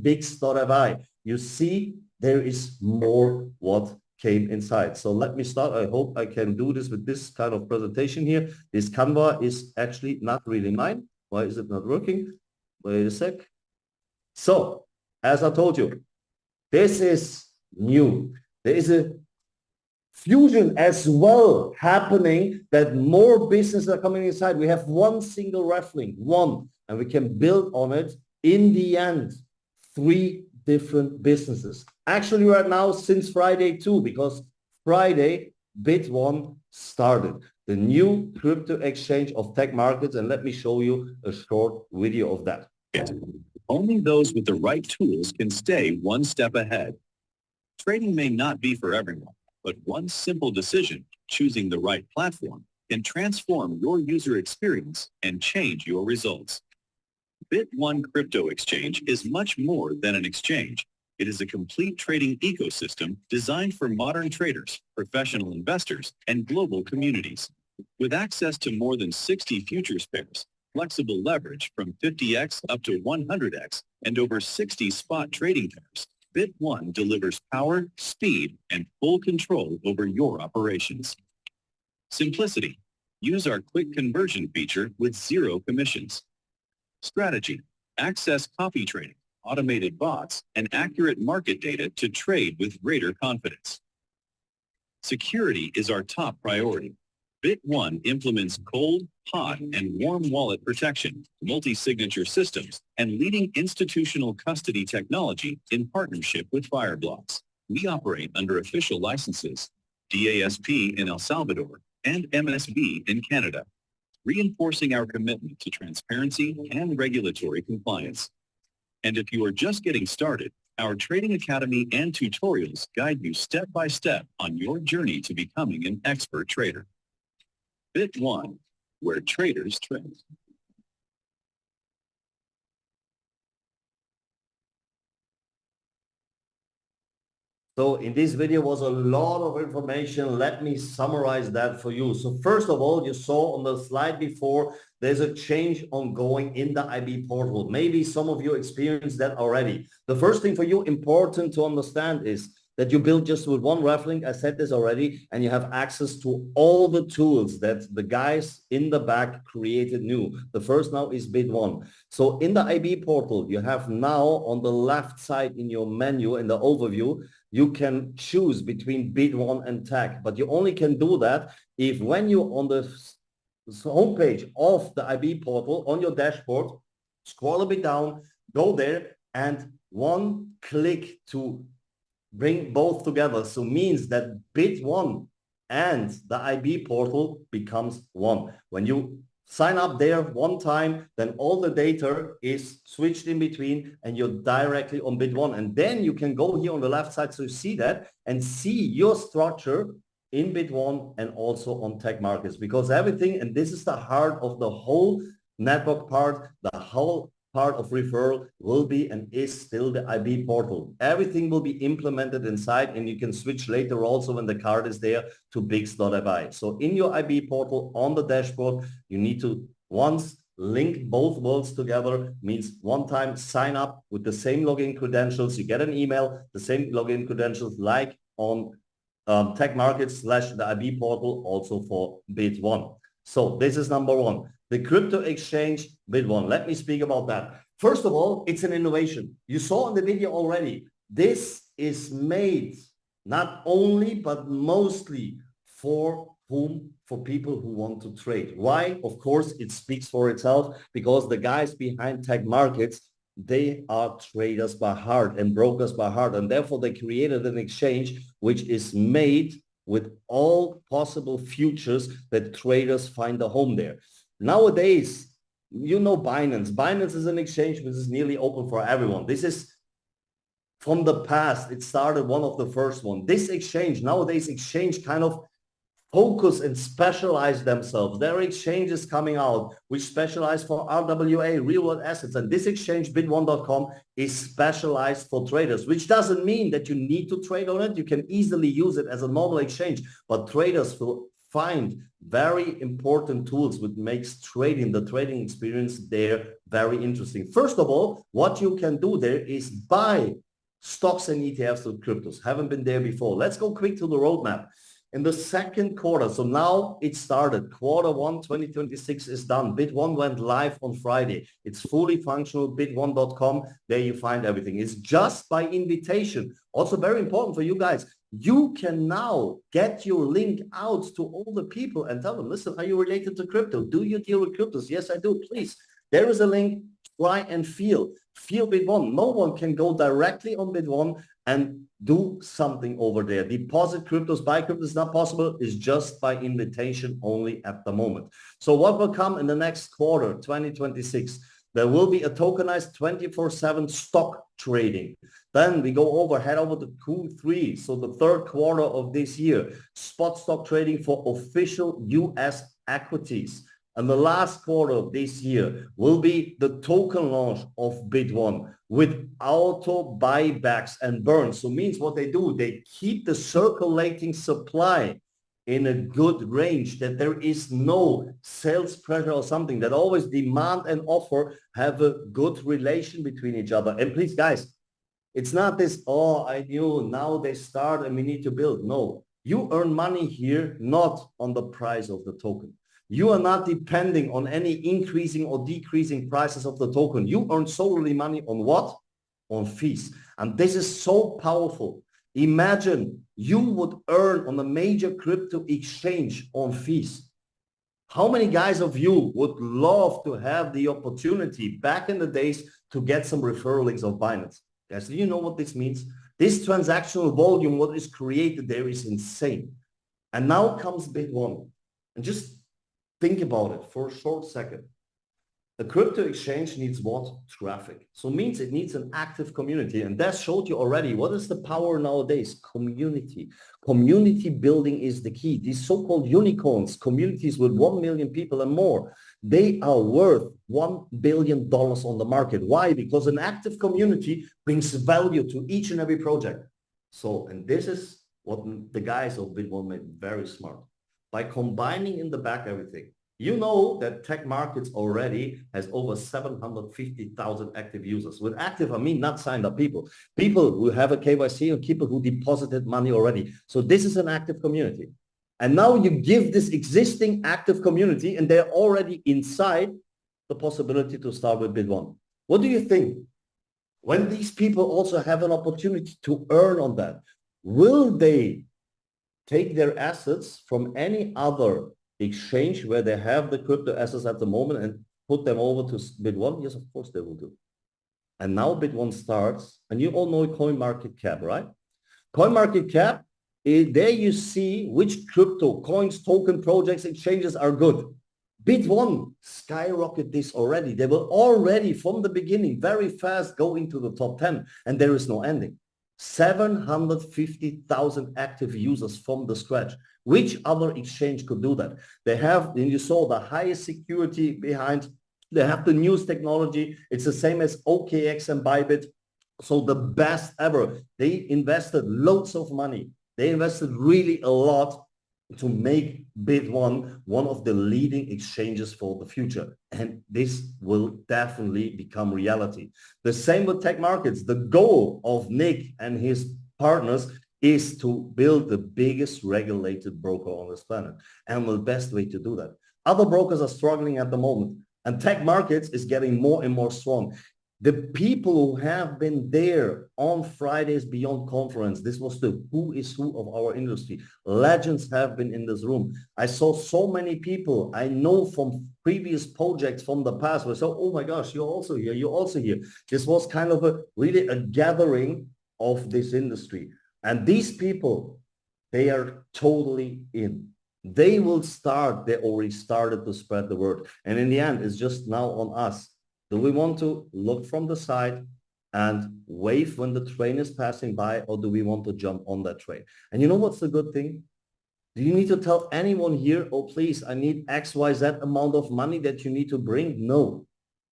bix.fi. You see, there is more what came inside. So let me start. I hope I can do this with this kind of presentation here. This Canva is actually not really mine. Why is it not working? Wait a sec. So, as I told you, this is new. There is a fusion as well happening that more businesses are coming inside. We have one single raffling, and we can build on it. In the end, 3 different businesses. Actually, right now, since Friday too, because Friday, Bit1 started the new crypto exchange of tech markets. And let me show you a short video of that. Only those with the right tools can stay one step ahead. Trading may not be for everyone, but one simple decision, choosing the right platform, can transform your user experience and change your results. Bit1 Crypto Exchange is much more than an exchange. It is a complete trading ecosystem designed for modern traders, professional investors, and global communities. With access to more than 60 futures pairs, flexible leverage from 50x up to 100x, and over 60 spot trading pairs, Bit1 delivers power, speed, and full control over your operations. Simplicity. Use our quick conversion feature with 0 commissions. Strategy. Access copy trading, automated bots, and accurate market data to trade with greater confidence. Security is our top priority. Bit1 implements cold, hot, and warm wallet protection, multi-signature systems, and leading institutional custody technology in partnership with Fireblocks. We operate under official licenses, DASP in El Salvador and MSB in Canada, reinforcing our commitment to transparency and regulatory compliance. And if you are just getting started, our Trading Academy and tutorials guide you step by step on your journey to becoming an expert trader. Bit1, where traders trade. So in this video was a lot of information. Let me summarize that for you. So first of all, you saw on the slide before, there's a change ongoing in the IB portal. Maybe some of you experienced that already. The first thing for you important to understand is that you build just with one raffling. I said this already, and you have access to all the tools that the guys in the back created new. The first now is Bit1. So in the IB portal, you have now on the left side in your menu, in the overview, you can choose between Bit1 and tech, but you only can do that if when you on the homepage of the IB portal on your dashboard, scroll a bit down, go there and one click to bring both together. So means that Bit1 and the IB portal becomes one. When you sign up there one time, then all the data is switched in between and you're directly on Bit1. And then you can go here on the left side so you see that and see your structure in Bit1 and also on tech markets, because everything, and this is the heart of the whole network part, the whole part of referral will be and is still the IB portal. Everything will be implemented inside, and you can switch later also when the card is there to Bix.fi. So in your IB portal on the dashboard, you need to once link both worlds together, means one time sign up with the same login credentials. You get an email, the same login credentials like on tech markets / the IB portal also for Bit1. So this is number one. The crypto exchange Bit1. Let me speak about that. First of all, it's an innovation. You saw in the video already. This is made not only, but mostly for whom? For people who want to trade. Why? Of course, it speaks for itself because the guys behind tech markets, they are traders by heart and brokers by heart. And therefore, they created an exchange which is made with all possible futures that traders find a home there. Nowadays, you know Binance. Binance is an exchange which is nearly open for everyone. This is from the past. It started one of the first one. This exchange, nowadays exchange kind of focus and specialize themselves. There are exchanges coming out which specialize for RWA, real world assets. And this exchange, bit1.com, is specialized for traders, which doesn't mean that you need to trade on it. You can easily use it as a normal exchange, but traders will find very important tools which makes trading, the trading experience there very interesting. First of all, what you can do there is buy stocks and ETFs with cryptos. Haven't been there before. Let's go quick to the roadmap. In the second quarter, so now it started, Q1 2026 is done. Bit1 went live on Friday. It's fully functional, bit1.com. There you find everything. It's just by invitation. Also very important for you guys. You can now get your link out to all the people and tell them, listen, are you related to crypto? Do you deal with cryptos? Yes, I do. Please. There is a link. Try and feel Bit1. No one can go directly on Bit1 and do something over there. Deposit cryptos, buy cryptos is not possible. It's just by invitation only at the moment. So what will come in the next quarter, 2026? There will be a tokenized 24/7 stock trading. Then we go over, head over to Q3, so the third quarter of this year, spot stock trading for official US equities. And the last quarter of this year will be the token launch of Bit1 with auto buybacks and burns. So means what they do, they keep the circulating supply in a good range, that there is no sales pressure or something, that always demand and offer have a good relation between each other. And please, guys, it's not this, oh, I knew, now they start and we need to build. No, you earn money here, not on the price of the token. You are not depending on any increasing or decreasing prices of the token. You earn solely money on what? On fees. And this is so powerful. Imagine you would earn on a major crypto exchange on fees. How many guys of you would love to have the opportunity back in the days to get some referral links of Binance? Guys, do you know what this means? This transactional volume, what is created there is insane. And now comes Bit1. And just think about it for a short second. A crypto exchange needs what? Traffic. So it means it needs an active community. And that showed you already, what is the power nowadays? Community. Community building is the key. These so-called unicorns, communities with 1 million people and more, they are worth $1 billion on the market. Why? Because an active community brings value to each and every project. So, and this is what the guys of Bit1 made very smart. By combining in the back everything. You know that tech markets already has over 750,000 active users. With active, I mean not signed up people. People who have a KYC and people who deposited money already. So this is an active community. And now you give this existing active community, and they're already inside, the possibility to start with Bit1. What do you think? When these people also have an opportunity to earn on that, will they take their assets from any other exchange where they have the crypto assets at the moment and put them over to Bit1? Yes, of course they will do. And now Bit1 starts, and you all know CoinMarketCap, right? CoinMarketCap, there you see which crypto, coins, token, projects, exchanges are good. Bit1 skyrocket this already. They will already from the beginning very fast go into the top 10 and there is no ending. 750,000 active users from the scratch. Which other exchange could do that? They have, and you saw the highest security behind. They have the newest technology. It's the same as OKX and Bybit. So the best ever. They invested loads of money. They invested really a lot to make Bit1 one of the leading exchanges for the future. And this will definitely become reality. The same with tech markets. The goal of Nick and his partners is to build the biggest regulated broker on this planet. And the best way to do that. Other brokers are struggling at the moment. And tech markets is getting more and more strong. The people who have been there on Fridays Beyond conference, this was the who is who of our industry. Legends have been in this room. I saw so many people I know from previous projects from the past where I said, oh my gosh, you're also here, you're also here. This was kind of really a gathering of this industry. And these people, they are totally in. They will start, they already started to spread the word. And in the end, it's just now on us. Do we want to look from the side and wave when the train is passing by, or do we want to jump on that train? And you know what's the good thing? Do you need to tell anyone here, oh, please, I need XYZ amount of money that you need to bring? No,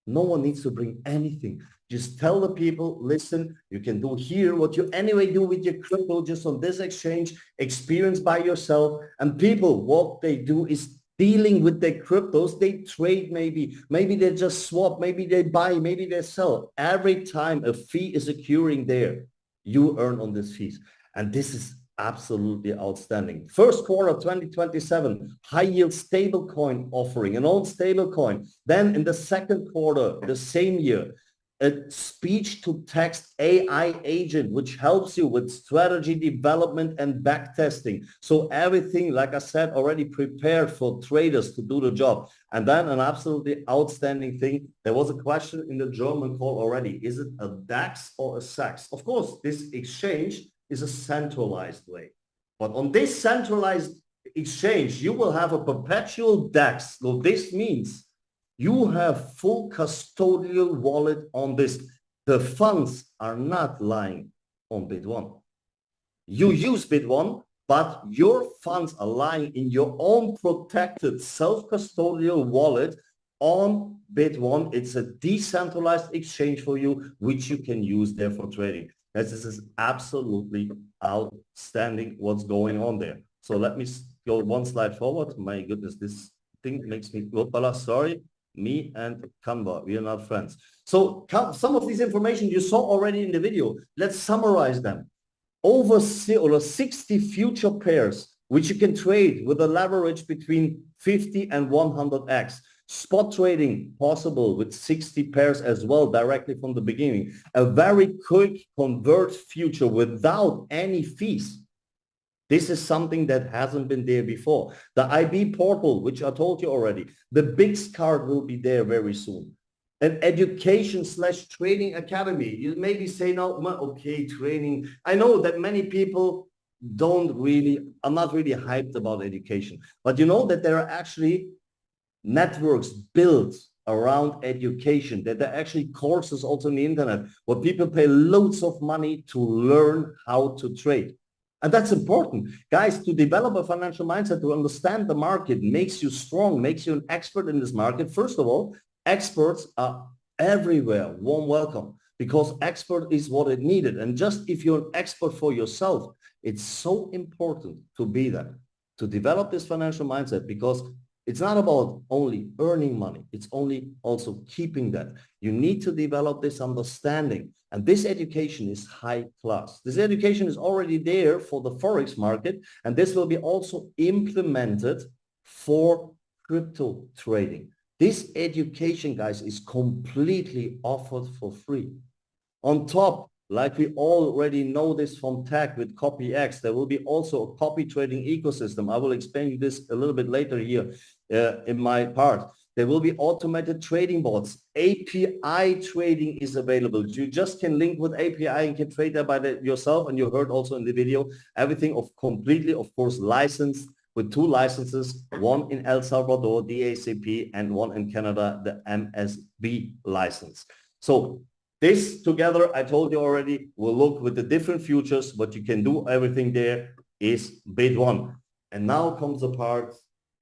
no one needs to bring anything. Just tell the people, listen, you can do here what you anyway do with your crypto just on this exchange, experience by yourself. And people, what they do is dealing with their cryptos, they trade maybe they just swap, maybe they buy, maybe they sell. Every time a fee is occurring there, you earn on this fees. And this is absolutely outstanding. First quarter 2027, high yield stable coin offering, an own stable coin. Then in the second quarter, the same year, a speech-to-text AI agent, which helps you with strategy development and backtesting. So everything, like I said, already prepared for traders to do the job. And then an absolutely outstanding thing. There was a question in the German call already. Is it a DAX or a SAX? Of course, this exchange is a centralized way. But on this centralized exchange, you will have a perpetual DAX. So this means you have full custodial wallet on this. The funds are not lying on Bit1. You use Bit1, but your funds are lying in your own protected self-custodial wallet on Bit1. It's a decentralized exchange for you, which you can use there for trading. This is absolutely outstanding what's going on there. So let me go one slide forward. My goodness, this thing makes me, sorry. Me and Canva, we are not friends. So some of this information you saw already in the video. Let's summarize them. Over 60 future pairs, which you can trade with a leverage between 50 and 100x. Spot trading possible with 60 pairs as well directly from the beginning. A very quick convert future without any fees. This is something that hasn't been there before. The IB portal, which I told you already, the BIX card will be there very soon. An education/training academy. You maybe say, no, okay, training. I know that many people are not really hyped about education, but you know that there are actually networks built around education, that there are actually courses also on the internet where people pay loads of money to learn how to trade. And that's important. Guys, to develop a financial mindset, to understand the market makes you strong, makes you an expert in this market. First of all, experts are everywhere. Warm welcome, because expert is what it needed. And just if you're an expert for yourself, it's so important to be that, to develop this financial mindset, because it's not about only earning money. It's only also keeping that. You need to develop this understanding. And this education is high class. This education is already there for the Forex market. And this will be also implemented for crypto trading. This education, guys, is completely offered for free. On top, like we already know this from tech with CopyX, there will be also a copy trading ecosystem. I will explain this a little bit later here in my part. There will be automated trading bots. API trading is available. You just can link with API and can trade there by yourself. And you heard also in the video, everything completely, of course, licensed with 2 licenses, one in El Salvador, DACP, and one in Canada, the MSB license. So this together, I told you already, will look with the different futures, but you can do everything there is bid one. And now comes the part,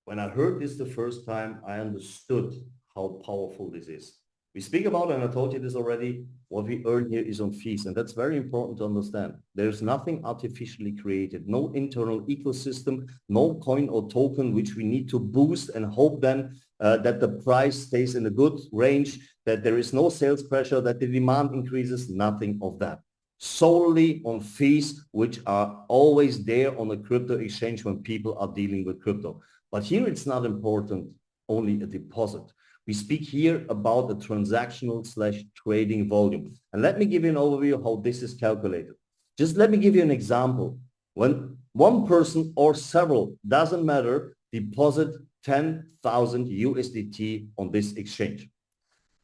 when I heard this the first time, I understood how powerful this is. We speak about, and I told you this already, what we earn here is on fees. And that's very important to understand. There's nothing artificially created, no internal ecosystem, no coin or token, which we need to boost and hope then that the price stays in a good range, that there is no sales pressure, that the demand increases, nothing of that. Solely on fees, which are always there on a crypto exchange when people are dealing with crypto. But here it's not important only a deposit. We speak here about the transactional/trading volume. And let me give you an overview of how this is calculated. Just let me give you an example. When one person or several, doesn't matter, deposit 10,000 USDT on this exchange.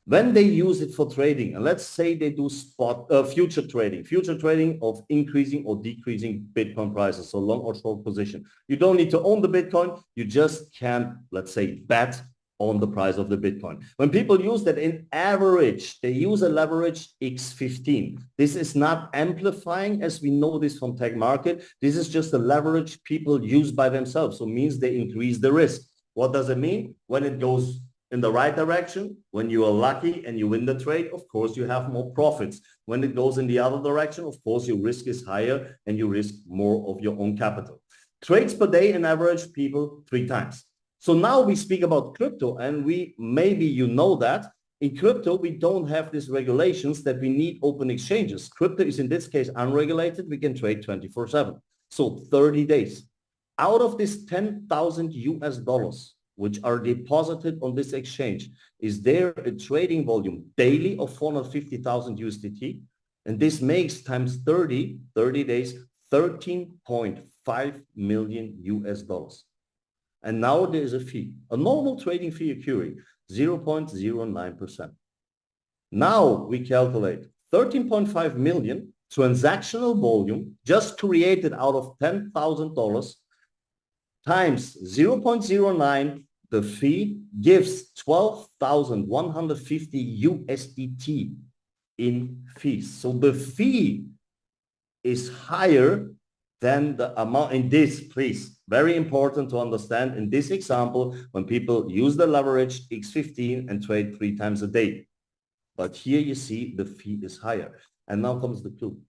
When they use it for trading, and let's say they do future trading of increasing or decreasing Bitcoin prices, so long or short position. You don't need to own the Bitcoin. You just can, let's say, bet on the price of the Bitcoin. When people use that in average, they use a leverage X15. This is not amplifying as we know this from tech market. This is just a leverage people use by themselves. So it means they increase the risk. What does it mean? When it goes in the right direction, when you are lucky and you win the trade, of course, you have more profits. When it goes in the other direction, of course, your risk is higher and you risk more of your own capital. Trades per day in average, people 3 times. So now we speak about crypto, and maybe you know that in crypto, we don't have these regulations that we need open exchanges. Crypto is in this case unregulated. We can trade 24/7. So 30 days. Out of this 10,000 US dollars, which are deposited on this exchange, is there a trading volume daily of 450,000 USDT? And this makes times 30 days, 13.5 million US dollars. And now there is a fee, a normal trading fee occurring, 0.09%. Now we calculate 13.5 million transactional volume just created out of $10,000 times 0.09, the fee gives 12,150 USDT in fees. So the fee is higher than the amount in this, please. Very important to understand in this example when people use the leverage X15 and trade 3 times a day. But here you see the fee is higher. And now comes the clue.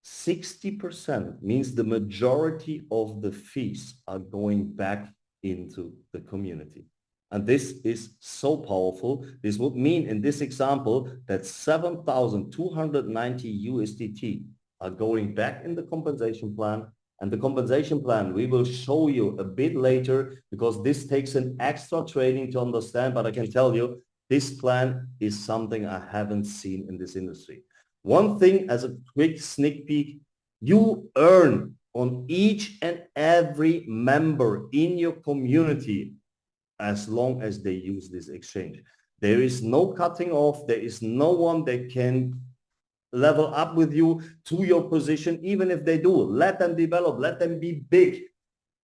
60% means the majority of the fees are going back into the community. And this is so powerful. This would mean in this example that 7,290 USDT are going back in the compensation plan. And the compensation plan, we will show you a bit later because this takes an extra training to understand. But I can tell you, this plan is something I haven't seen in this industry. One thing as a quick sneak peek, you earn on each and every member in your community as long as they use this exchange. There is no cutting off. There is no one that can level up with you to your position, even if they do. Let them develop. Let them be big.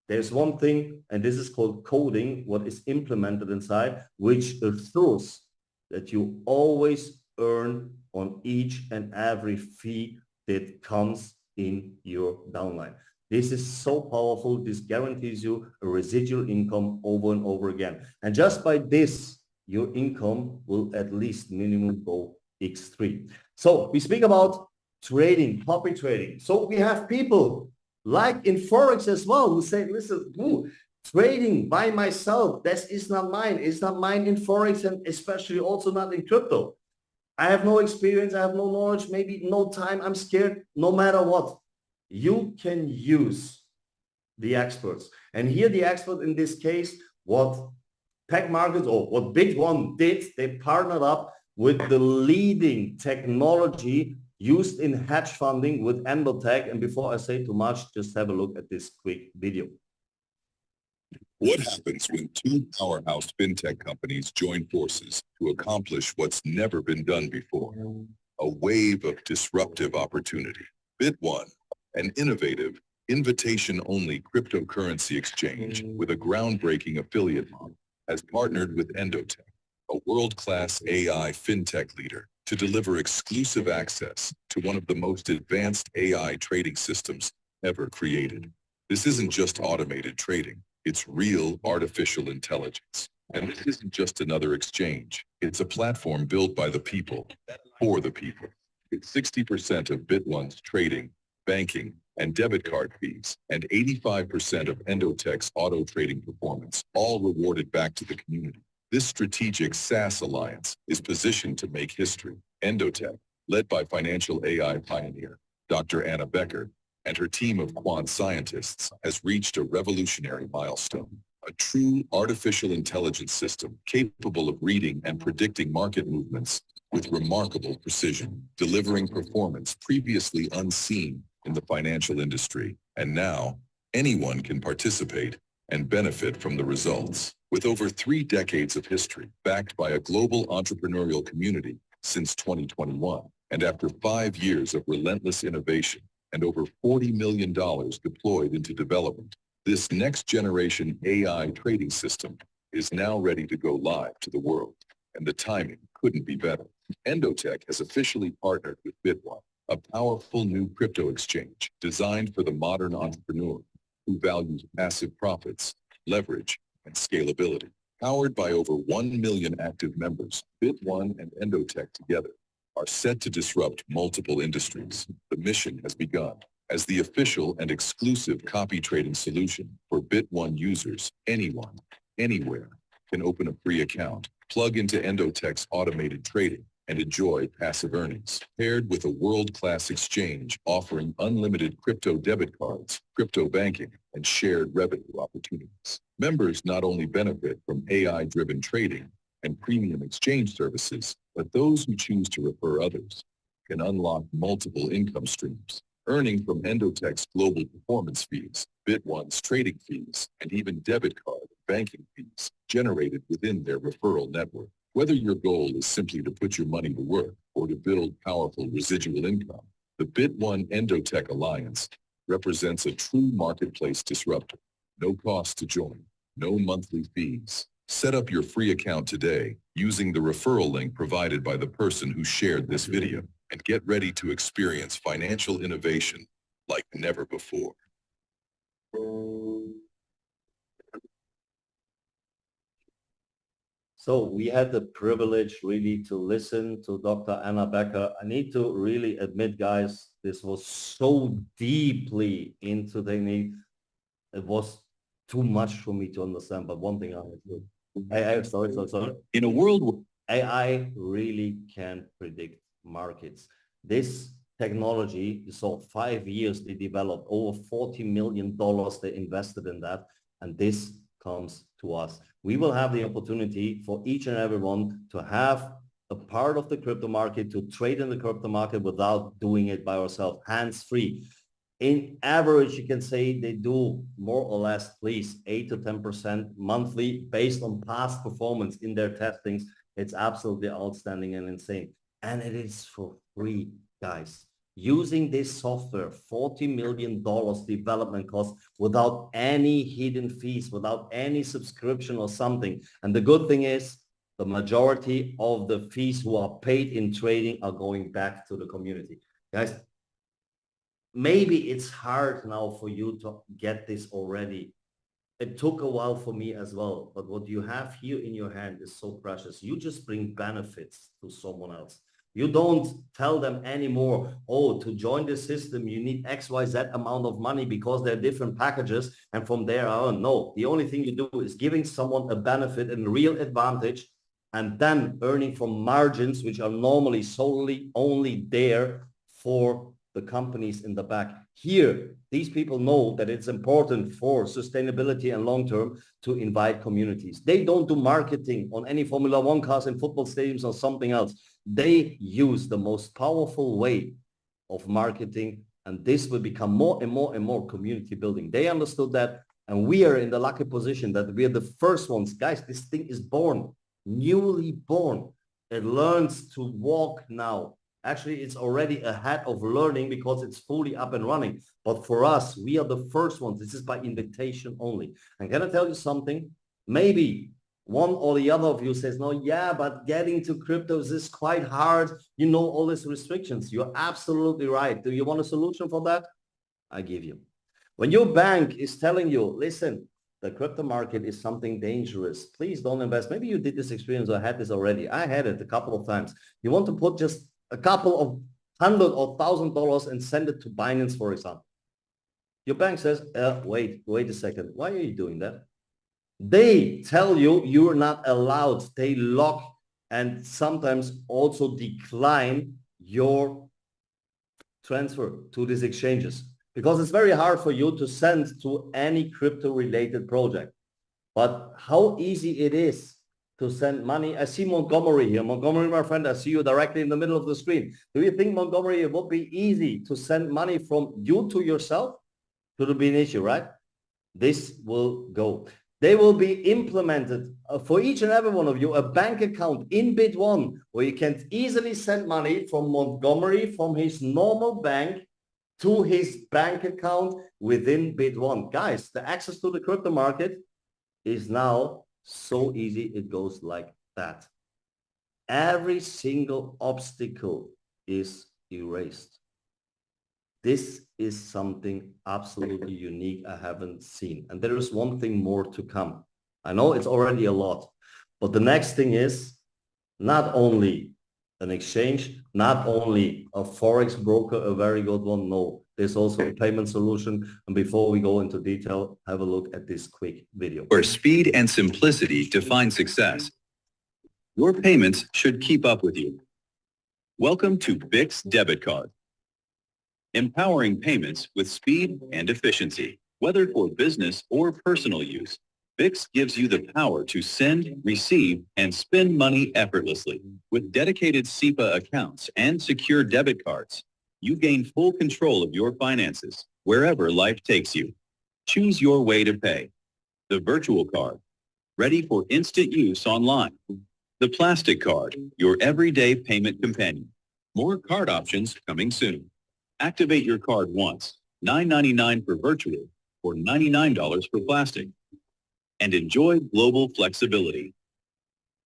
There's one thing, and this is called coding, what is implemented inside, which assures that you always earn on each and every fee that comes in your downline. This is so powerful. This guarantees you a residual income over and over again. And just by this, your income will at least minimum go X3. So we speak about trading, copy trading. So we have people like in Forex as well who say, listen, trading by myself, this is not mine. It's not mine in Forex and especially also not in crypto. I have no experience. I have no knowledge, maybe no time. I'm scared. No matter what, you can use the experts. And here the expert in this case, what Tech Markets or what Big One did, they partnered up with the leading technology used in hedge funding with Endotech. And before I say too much, just have a look at this quick video. What happens when two powerhouse fintech companies join forces to accomplish what's never been done before? A wave of disruptive opportunity. BitOne, an innovative, invitation-only cryptocurrency exchange with a groundbreaking affiliate model, has partnered with Endotech, a world-class AI fintech leader, to deliver exclusive access to one of the most advanced AI trading systems ever created. This isn't just automated trading. It's real artificial intelligence. And this isn't just another exchange. It's a platform built by the people, for the people. It's 60% of BitOne's trading, banking, and debit card fees, and 85% of Endotech's auto trading performance, all rewarded back to the community. This strategic SaaS alliance is positioned to make history. Endotech, led by financial AI pioneer Dr. Anna Becker, and her team of quant scientists, has reached a revolutionary milestone. A true artificial intelligence system capable of reading and predicting market movements with remarkable precision, delivering performance previously unseen in the financial industry. And now, anyone can participate and benefit from the results. With over 3 decades of history, backed by a global entrepreneurial community since 2021, and after 5 years of relentless innovation, and over $40 million deployed into development, this next-generation AI trading system is now ready to go live to the world, and the timing couldn't be better. Endotech has officially partnered with BitOne, a powerful new crypto exchange designed for the modern entrepreneur who values passive profits, leverage, and scalability. Powered by over 1 million active members, BitOne and Endotech together are set to disrupt multiple industries. The mission has begun. As the official and exclusive copy trading solution for BitOne users, anyone, anywhere, can open a free account, plug into Endotech's automated trading, and enjoy passive earnings, paired with a world-class exchange offering unlimited crypto debit cards, crypto banking, and shared revenue opportunities. Members not only benefit from AI-driven trading and premium exchange services, but those who choose to refer others can unlock multiple income streams, earning from Endotech's global performance fees, BitOne's trading fees, and even debit card banking fees generated within their referral network. Whether your goal is simply to put your money to work or to build powerful residual income, the BitOne Endotech Alliance represents a true marketplace disruptor. No cost to join, no monthly fees. Set up your free account today using the referral link provided by the person who shared this video, and get ready to experience financial innovation like never before. So we had the privilege really to listen to Dr. Anna Becker. I need to really admit, guys, this was so deeply into technique. It was too much for me to understand, but one thing I understood. Sorry. In a world where AI really can predict markets. This technology, you saw 5 years they developed, over $40 million they invested in that, and this comes to us. We will have the opportunity for each and everyone to have a part of the crypto market, to trade in the crypto market without doing it by ourselves, hands-free. In average, you can say they do more or less, please, 8 to 10% monthly based on past performance in their testings. It's absolutely outstanding and insane. And it is for free, guys. Using this software, $40 million development cost without any hidden fees, without any subscription or something. And the good thing is the majority of the fees who are paid in trading are going back to the community. Guys, maybe it's hard now for you to get this already. It took a while for me as well, but what you have here in your hand is so precious. You just bring benefits to someone else. You don't tell them anymore, oh, to join the system, you need XYZ amount of money because there are different packages. And from there on, no, the only thing you do is giving someone a benefit and real advantage, and then earning from margins, which are normally solely only there for the companies in the back. Here, these people know that it's important for sustainability and long-term to invite communities. They don't do marketing on any Formula One cars in football stadiums or something else. They use the most powerful way of marketing, and this will become more and more and more community building. They understood that, and we are in the lucky position that we are the first ones. Guys, this thing is born, newly born. It learns to walk now. Actually, it's already ahead of learning because it's fully up and running. But for us, we are the first ones. This is by invitation only. And can I tell you something? Maybe one or the other of you says, no, yeah, but getting to cryptos is quite hard. You know, all these restrictions. You're absolutely right. Do you want a solution for that? I give you. When your bank is telling you, listen, the crypto market is something dangerous, please don't invest. Maybe you did this experience or had this already. I had it a couple of times. You want to put just a couple of $100 or $1,000 and send it to Binance, for example. Your bank says, wait a second. Why are you doing that? They tell you you're not allowed. They lock and sometimes also decline your transfer to these exchanges because it's very hard for you to send to any crypto related project. But how easy it is to send money. I see Montgomery here. Montgomery, my friend, I see you directly in the middle of the screen. Do you think, Montgomery, it would be easy to send money from you to yourself? Could be an issue, right? This will go. They will be implemented for each and every one of you, a bank account in Bit1 where you can easily send money from Montgomery, from his normal bank to his bank account within Bit1. Guys, the access to the crypto market is now so easy. It goes like that. Every single obstacle is erased. This is something absolutely unique I haven't seen. And there is one thing more to come. I know it's already a lot, but the next thing is not only an exchange, not only a Forex broker, a very good one. No, there's also a payment solution. And before we go into detail, have a look at this quick video. Where speed and simplicity define success, your payments should keep up with you. Welcome to BIX Debit Card. Empowering payments with speed and efficiency. Whether for business or personal use, BIX gives you the power to send, receive, and spend money effortlessly. With dedicated SEPA accounts and secure debit cards, you gain full control of your finances wherever life takes you. Choose your way to pay. The virtual card, ready for instant use online. The plastic card, your everyday payment companion. More card options coming soon. Activate your card once, $9.99 for virtual or $99 for plastic. And enjoy global flexibility.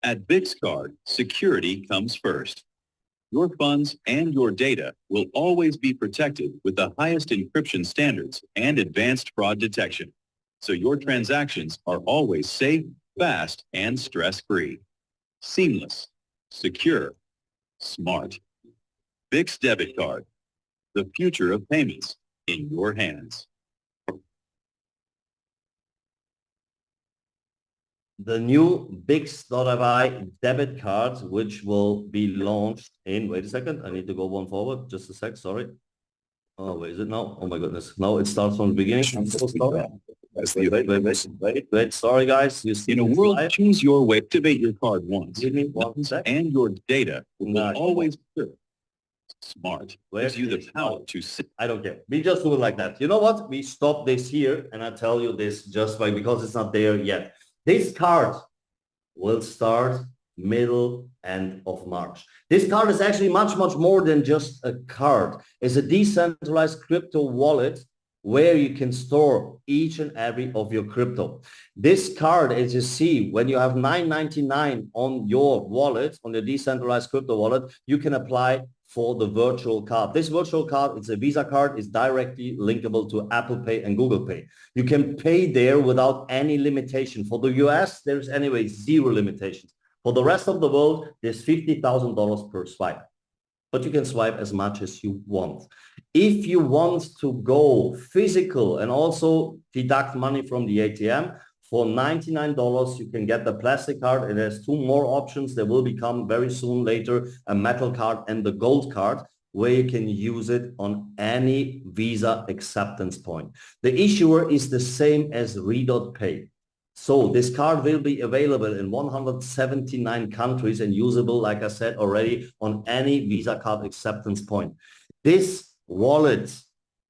At BIX Card, security comes first. Your funds and your data will always be protected with the highest encryption standards and advanced fraud detection. So your transactions are always safe, fast, and stress-free. Seamless, secure, smart. BIX Debit Card. The future of payments in your hands. The new BIX.fi debit card, which will be launched in, wait a second, I need to go one forward, just a sec, sorry. Oh, where is it now? Oh my goodness, now it starts from the beginning. I'm so sorry. Wait, sorry guys. You see In a world, choose your way. Activate your card once. Give me 1 sec. And your data will No, always be smart. Where Gives you the is power smart? to sit. I don't care. We just do it like that. You know what? We stop this here, and I tell you this just because it's not there yet. This card will start middle end of March. This card is actually much more than just a card. It's a decentralized crypto wallet where you can store each and every of your crypto. This card, as you see, when you have $9.99 on your wallet, on your decentralized crypto wallet, you can apply for the virtual card. This virtual card, it's a Visa card, is directly linkable to Apple Pay and Google Pay. You can pay there without any limitation. For the US, there's anyway 0 limitations. For the rest of the world, there's $50,000 per swipe. But you can swipe as much as you want. If you want to go physical and also deduct money from the ATM, for $99, you can get the plastic card. It has 2 more options. There will become very soon later a metal card and the gold card where you can use it on any Visa acceptance point. The issuer is the same as Re.Pay. So this card will be available in 179 countries and usable, like I said already, on any Visa card acceptance point. This wallet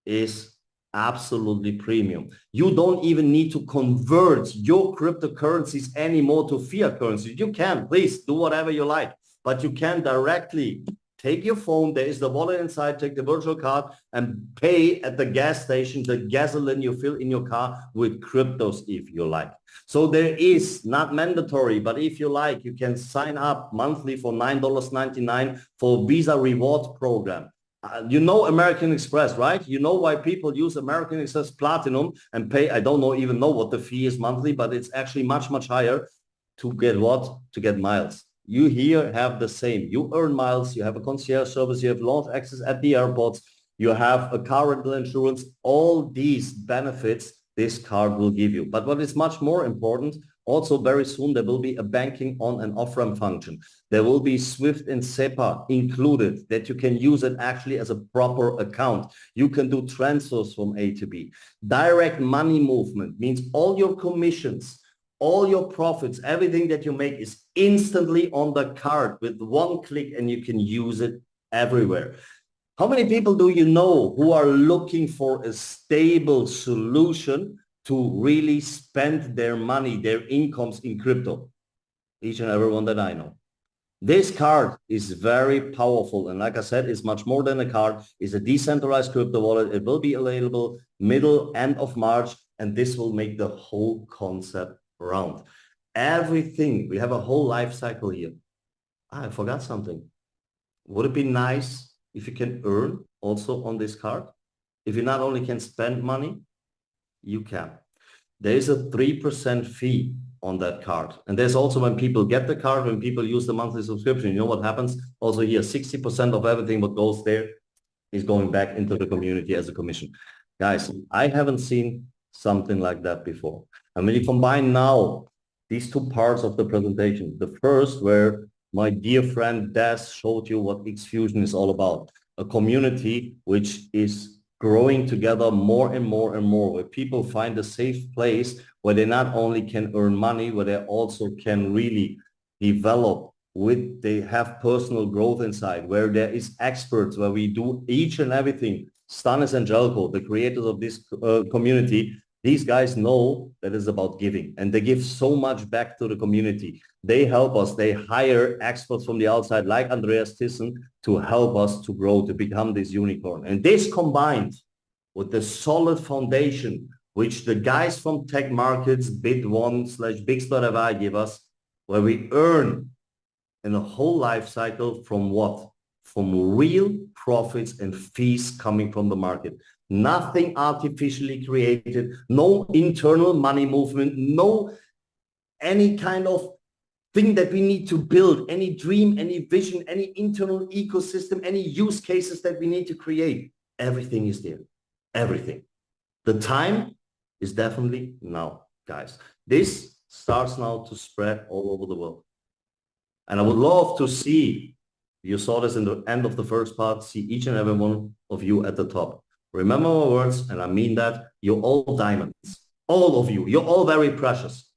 is absolutely premium. You don't even need to convert your cryptocurrencies anymore to fiat currencies. You can, please do whatever you like, but you can directly take your phone. There is the wallet inside, take the virtual card and pay at the gas station the gasoline you fill in your car with cryptos if you like. So there is not mandatory, but if you like, you can sign up monthly for $9.99 for Visa reward program. You know American Express, right? You know why people use American Express Platinum and pay, I don't know, even know what the fee is monthly, but it's actually much, much higher to get what? To get miles. You here have the same. You earn miles, you have a concierge service, you have launch access at the airports, you have a car rental insurance, all these benefits this card will give you. But what is much more important, also very soon there will be a banking on and off-ramp function. There will be SWIFT and SEPA included that you can use it actually as a proper account. You can do transfers from A to B. Direct money movement means all your commissions, all your profits, everything that you make is instantly on the card with one click and you can use it everywhere. How many people do you know who are looking for a stable solution to really spend their money, their incomes in crypto? Each and every one that I know. This card is very powerful. And like I said, it's much more than a card. It's a decentralized crypto wallet. It will be available end of March. And this will make the whole concept round. Everything. We have a whole life cycle here. I forgot something. Would it be nice if you can earn also on this card? If you not only can spend money, you can. There is a 3% fee on that card. And there's also when people get the card, when people use the monthly subscription, you know what happens? Also here, 60% of everything what goes there is going back into the community as a commission. Guys, I haven't seen something like that before. And when you combine now these two parts of the presentation, the first where my dear friend Des showed you what XFUSION is all about, a community which is growing together more and more and more, where people find a safe place where they not only can earn money, where they also can really develop they have personal growth inside, where there is experts, where we do each and everything. Stanis and Jelko, the creators of this community, these guys know that it's about giving, and they give so much back to the community. They help us. They hire experts from the outside like Andreas Thyssen to help us to grow, to become this unicorn. And this combined with the solid foundation, which the guys from Tech Markets, Bit1/Big give us, where we earn in a whole life cycle from what? From real profits and fees coming from the market. Nothing artificially created, no internal money movement, no any kind of thing that we need to build, any dream, any vision, any internal ecosystem, any use cases that we need to create. Everything is there, everything. The time is definitely now, guys. This starts now to spread all over the world. And I would love to see, you saw this in the end of the first part, see each and every one of you at the top. Remember my words, and I mean that, you're all diamonds. All of you, you're all very precious.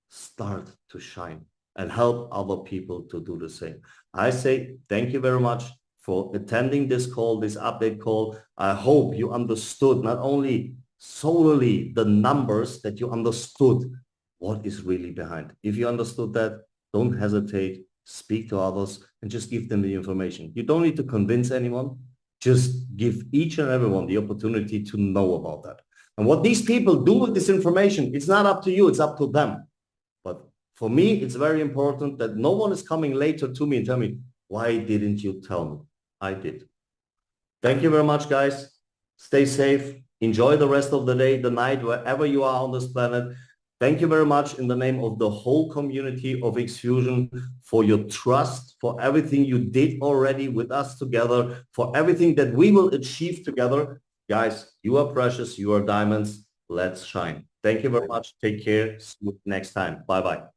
Start to shine and help other people to do the same. I say thank you very much for attending this call, this update call. I hope you understood not only solely the numbers, that you understood what is really behind. If you understood that, don't hesitate, speak to others and just give them the information. You don't need to convince anyone. Just give each and everyone the opportunity to know about that. And what these people do with this information, it's not up to you, it's up to them. But for me, it's very important that no one is coming later to me and tell me, why didn't you tell me? I did. Thank you very much, guys. Stay safe. Enjoy the rest of the day, the night, wherever you are on this planet. Thank you very much in the name of the whole community of XFUSION for your trust, for everything you did already with us together, for everything that we will achieve together. Guys, you are precious. You are diamonds. Let's shine. Thank you very much. Take care. See you next time. Bye-bye.